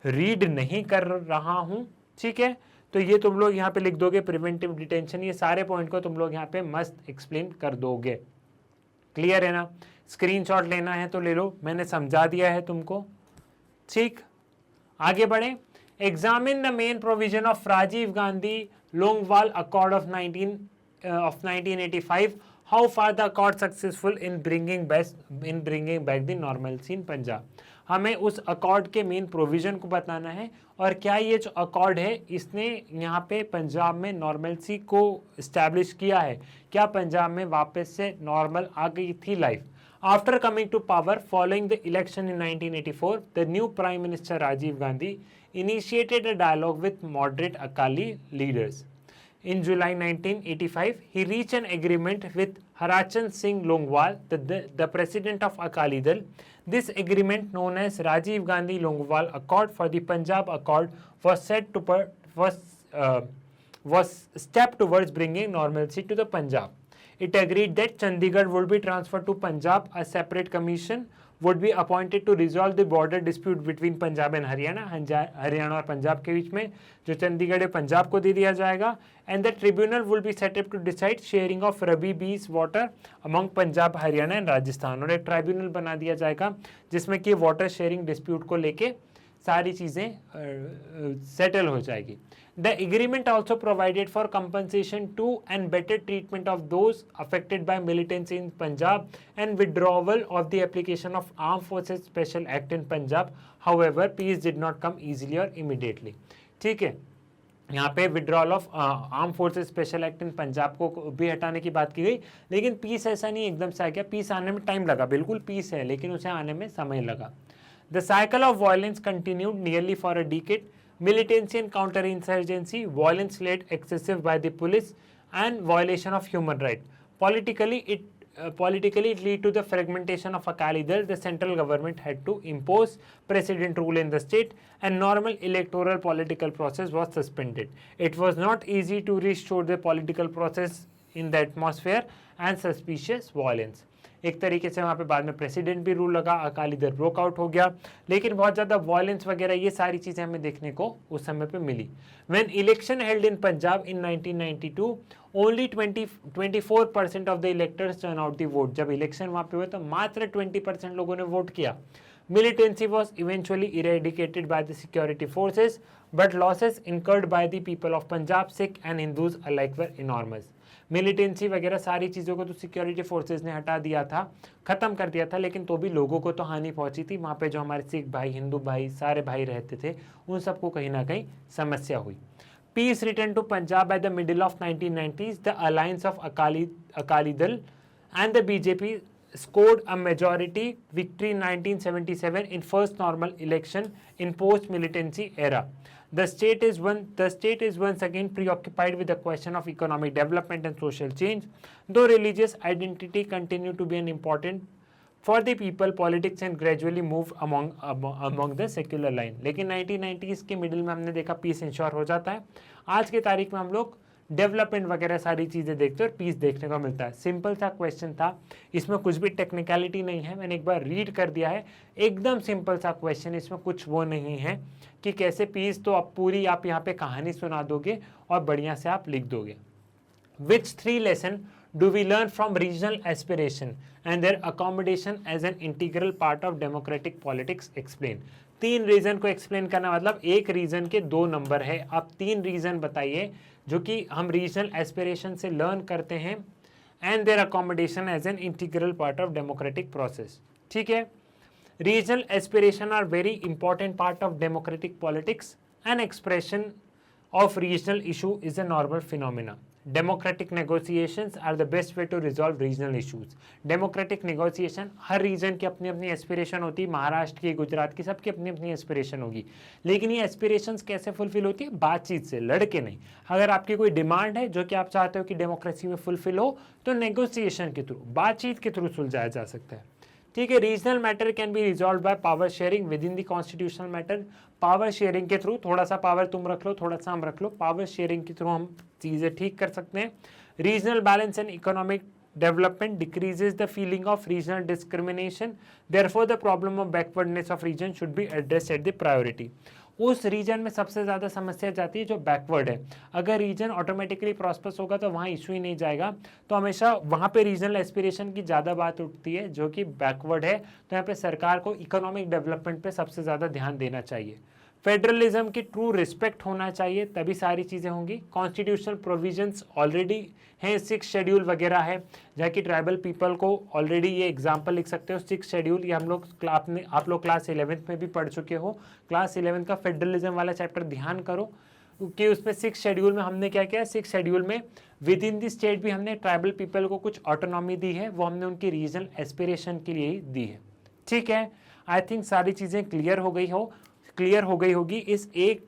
रीड नहीं कर रहा हूँ, ठीक है, तो ये तुम लोग यहाँ पे लिख दोगे प्रिवेंटिव डिटेंशन, ये सारे पॉइंट को तुम लोग यहाँ पे मस्त एक्सप्लेन कर दोगे। क्लियर है ना? स्क्रीनशॉट लेना है तो ले लो, मैंने समझा दिया है तुमको। ठीक, आगे बढ़े, examine the main provision of Rajiv Gandhi Longowal accord of 1985, how far the accord successful in bringing back the normalcy in Punjab. हमें उस अकॉर्ड के मेन प्रोविजन को बताना है और क्या ये जो अकॉर्ड है इसने यहाँ पे पंजाब में नॉर्मलसी को इस्टेब्लिश किया है, क्या पंजाब में वापस से नॉर्मल आ गई थी life. After coming to power following the election in 1984, the new Prime Minister Rajiv Gandhi initiated a dialogue with moderate Akali leaders. In July 1985, he reached an agreement with Harachan Singh Longwal, the president of Akali Dal. This agreement, known as Rajiv Gandhi Longwal Accord for the Punjab Accord, was step towards bringing normalcy to the Punjab. It agreed that Chandigarh would be transferred to Punjab. A separate commission would be appointed to resolve the border dispute between Punjab and Haryana. Haryana और पंजाब के बीच में जो चंडीगढ़ है पंजाब को दे दिया जाएगा. And the tribunal will be set up to decide sharing of Rabi bees water among Punjab, Haryana and Rajasthan. और एक ट्राइब्यूनल बना दिया जाएगा जिसमें कि वाटर शेयरिंग डिस्प्यूट को लेके सारी चीज़ें सेटल हो जाएगी. The agreement also provided for compensation to and better treatment of those affected by militancy in Punjab and withdrawal of the application of Armed Forces Special Act in Punjab. However, peace did not come easily or immediately. ठीक है, यहाँ पे withdrawal of arm forces special act in Punjab को भी हटाने की बात की गई, लेकिन पीस ऐसा नहीं एकदम से आ गया. पीस आने में टाइम लगा, बिल्कुल पीस है लेकिन उसे आने में समय लगा. The cycle of violence continued nearly for a decade. Militancy and counterinsurgency, violence led excessive by the police, and violation of human rights. Politically, it led to the fragmentation of Akali Dal. The central government had to impose precedent rule in the state, and normal electoral political process was suspended. It was not easy to restore the political process in the atmosphere and suspicious violence. एक तरीके से वहाँ पे बाद में president भी rule लगा, Akali Dal broke out हो गया, लेकिन बहुत ज़्यादा वायलेंस वगैरह ये सारी चीज़ें हमें देखने को उस समय पे मिली. When election held in Punjab in 1992, only 24% of the electors turn out the vote. जब इलेक्शन वहाँ पे हुए तो मात्र 20% लोगों ने वोट किया. Militancy was eventually eradicated by the security forces, but losses incurred by the people of Punjab, Sikh and Hindus alike were enormous. Militancy वगैरह सारी चीज़ों को तो सिक्योरिटी फोर्सेस ने हटा दिया था, ख़त्म कर दिया था, लेकिन तो भी लोगों को तो हानि पहुंची थी. वहाँ पे जो हमारे सिख भाई, हिंदू भाई, सारे भाई रहते थे, उन सबको कहीं ना कहीं समस्या हुई. Peace returned to Punjab by the middle of 1990s. The alliance of Akali Dal and the BJP scored a majority victory in 1977 in first normal election in post-militancy era. The state is once again preoccupied with the question of economic development and social change. Though religious identity continued to be an important for the people, politics and gradually moved among the secular line. लेकिन 1990s के middle में हमने देखा piece ensure हो जाता है. आज के तारीख में हम लोग डेवलपमेंट वगैरह सारी चीज़ें देखते हैं और पीस देखने को मिलता है. सिंपल सा क्वेश्चन था, इसमें कुछ भी टेक्निकलिटी नहीं है, मैंने एक बार रीड कर दिया है. एकदम सिंपल सा क्वेश्चन, इसमें कुछ वो नहीं है कि कैसे पीस, तो आप पूरी आप यहाँ पे कहानी सुना दोगे और बढ़िया से आप लिख दोगे. Which 3 lessons do we learn from regional aspiration and their accommodation as an integral part of democratic politics? Explain. 3 reason को एक्सप्लेन करना मतलब एक रीजन के 2 नंबर है. आप 3 रीजन बताइए जो कि हम रीजनल एस्पिरेशन से लर्न करते हैं and their accommodation as an integral part of democratic process. ठीक है, regional aspiration are very important part of democratic politics. An expression of regional issue is a normal phenomena. Democratic negotiations are the best way to resolve regional issues. Democratic negotiation, her reason की अपनी अपनी aspiration होती है, महाराष्ट्र की, गुजरात की, सबकी अपनी अपनी एस्पिरेशन होगी. लेकिन ये एस्पिरेशंस कैसे फुलफिल होती है? बातचीत से, लड़के नहीं. अगर आपकी कोई डिमांड है जो कि आप चाहते हो कि डेमोक्रेसी में फुलफिल हो, तो नेगोशिएशन के थ्रू, बातचीत के थ्रू सुलझाया जा सकता है. ठीक है, regional matter can be resolve by power sharing with in the constitutional matter. Power sharing के थ्रू, थोड़ा सा पावर तुम रख लो, थोड़ा सा हम रख लो, पावर शेयरिंग के थ्रू हम चीज़ें ठीक कर सकते हैं. Regional balance and economic development decreases the feeling of regional discrimination. Therefore, the problem of backwardness of region should be addressed at the priority. उस रीजन में सबसे ज़्यादा समस्या जाती है जो बैकवर्ड है. अगर रीजन ऑटोमेटिकली प्रॉस्पर्स होगा तो वहाँ इशू ही नहीं जाएगा. तो हमेशा वहाँ पे रीजनल एस्पिरेशन की ज़्यादा बात उठती है जो कि बैकवर्ड है. तो यहाँ पे सरकार को इकोनॉमिक डेवलपमेंट पे सबसे ज़्यादा ध्यान देना चाहिए. फेडरलिज्म की ट्रू रिस्पेक्ट होना चाहिए, तभी सारी चीज़ें होंगी। कॉन्स्टिट्यूशनल प्रोविजंस ऑलरेडी हैं, 6 शेड्यूल वगैरह है, जहाँ की ट्राइबल पीपल को ऑलरेडी ये एग्जाम्पल लिख सकते हो 6 शेड्यूल। ये हम लोग आप लोग क्लास 11th में भी पढ़ चुके हो। क्लास 11 का फेडरलिज्म वाला चैप्टर ध्यान करो कि उसमें 6 शेड्यूल में हमने क्या किया, 6 शेड्यूल में विद इन द स्टेट भी हमने ट्राइबल पीपल को कुछ ऑटोनॉमी दी है, वो हमने उनकी रीजनल एस्पिरेशन के लिए ही दी है। ठीक है, आई थिंक सारी चीज़ें क्लियर हो गई होगी। इस एक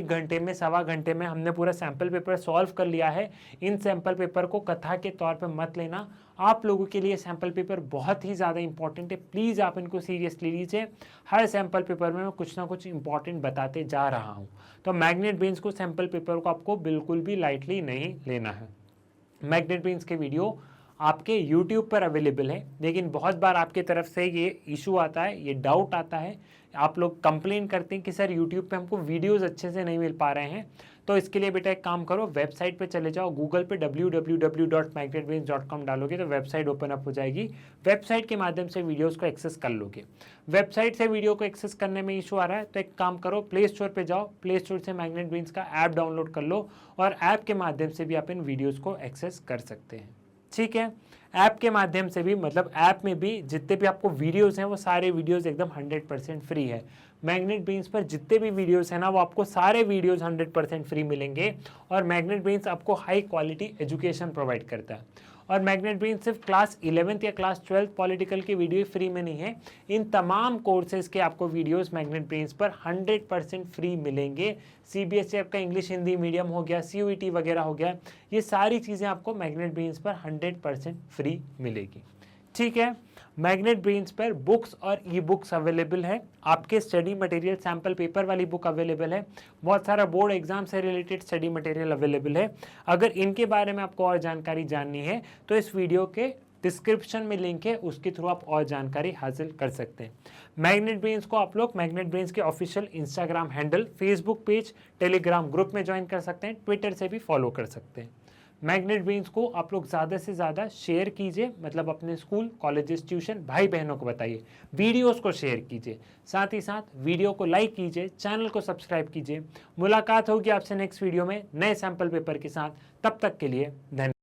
घंटे में, सवा घंटे में हमने पूरा सैम्पल पेपर सॉल्व कर लिया है। इन सैम्पल पेपर को कथा के तौर पे मत लेना, आप लोगों के लिए सैम्पल पेपर बहुत ही ज़्यादा इंपॉर्टेंट है। प्लीज़ आप इनको सीरियसली लीजिए। हर सैम्पल पेपर में मैं कुछ ना कुछ इंपॉर्टेंट बताते जा रहा हूँ, तो मैग्नेट ब्रेन्स को सैम्पल पेपर को आपको बिल्कुल भी लाइटली नहीं लेना है। मैग्नेट ब्रेन्स के वीडियो आपके YouTube पर अवेलेबल है, लेकिन बहुत बार आपके तरफ से ये इशू आता है, ये डाउट आता है, आप लोग कंप्लेन करते हैं कि सर YouTube पे हमको वीडियोस अच्छे से नहीं मिल पा रहे हैं। तो इसके लिए बेटा एक काम करो, वेबसाइट पे चले जाओ, गूगल पे www.magnetbrains.com डालोगे तो वेबसाइट ओपन अप हो जाएगी। वेबसाइट के माध्यम से वीडियोस को एक्सेस कर लोगे। वेबसाइट से वीडियो को एक्सेस करने में इशू आ रहा है तो एक काम करो, प्ले स्टोर पे जाओ, प्ले स्टोर से मैग्नेट ब्रेन्स का ऐप डाउनलोड कर लो और ऐप के माध्यम से भी आप इन वीडियोज़ को एक्सेस कर सकते हैं। ठीक है, ऐप के माध्यम से भी, मतलब ऐप में भी जितने भी आपको वीडियोस हैं वो सारे वीडियोस एकदम 100% फ्री है। मैग्नेट ब्रेन्स पर जितने भी वीडियोस हैं ना, वो आपको सारे वीडियोस 100% फ्री मिलेंगे। और मैग्नेट ब्रेन्स आपको हाई क्वालिटी एजुकेशन प्रोवाइड करता है। और मैग्नेट ब्रेन्स सिर्फ क्लास 11th या क्लास 12th पॉलिटिकल की वीडियो फ्री में नहीं है, इन तमाम कोर्सेज के आपको वीडियोस मैग्नेट ब्रेन्स पर 100% फ्री मिलेंगे। CBSE आपका इंग्लिश हिंदी मीडियम हो गया, CUET वगैरह हो गया, ये सारी चीज़ें आपको मैग्नेट ब्रेन्स पर 100% फ्री मिलेगी। ठीक है, मैग्नेट ब्रेन्स पर बुक्स और ई बुक्स अवेलेबल है, आपके स्टडी मटेरियल सैम्पल पेपर वाली बुक अवेलेबल है, बहुत सारा बोर्ड एग्जाम से रिलेटेड स्टडी मटेरियल अवेलेबल है। अगर इनके बारे में आपको और जानकारी जाननी है तो इस वीडियो के डिस्क्रिप्शन में लिंक है, उसके थ्रू आप और जानकारी हासिल कर सकते हैं। मैग्नेट ब्रेन्स को आप लोग मैग्नेट ब्रेन्स के official Instagram handle, Facebook page, Telegram group में ज्वाइन कर सकते हैं, ट्विटर से भी फॉलो कर सकते हैं। मैग्नेट ब्रेन्स को आप लोग ज़्यादा से ज़्यादा शेयर कीजिए, मतलब अपने स्कूल, कॉलेजेस, ट्यूशन, भाई बहनों को बताइए, वीडियोस को शेयर कीजिए, साथ ही साथ वीडियो को लाइक कीजिए, चैनल को सब्सक्राइब कीजिए। मुलाकात होगी आपसे नेक्स्ट वीडियो में नए सैम्पल पेपर के साथ, तब तक के लिए धन्यवाद।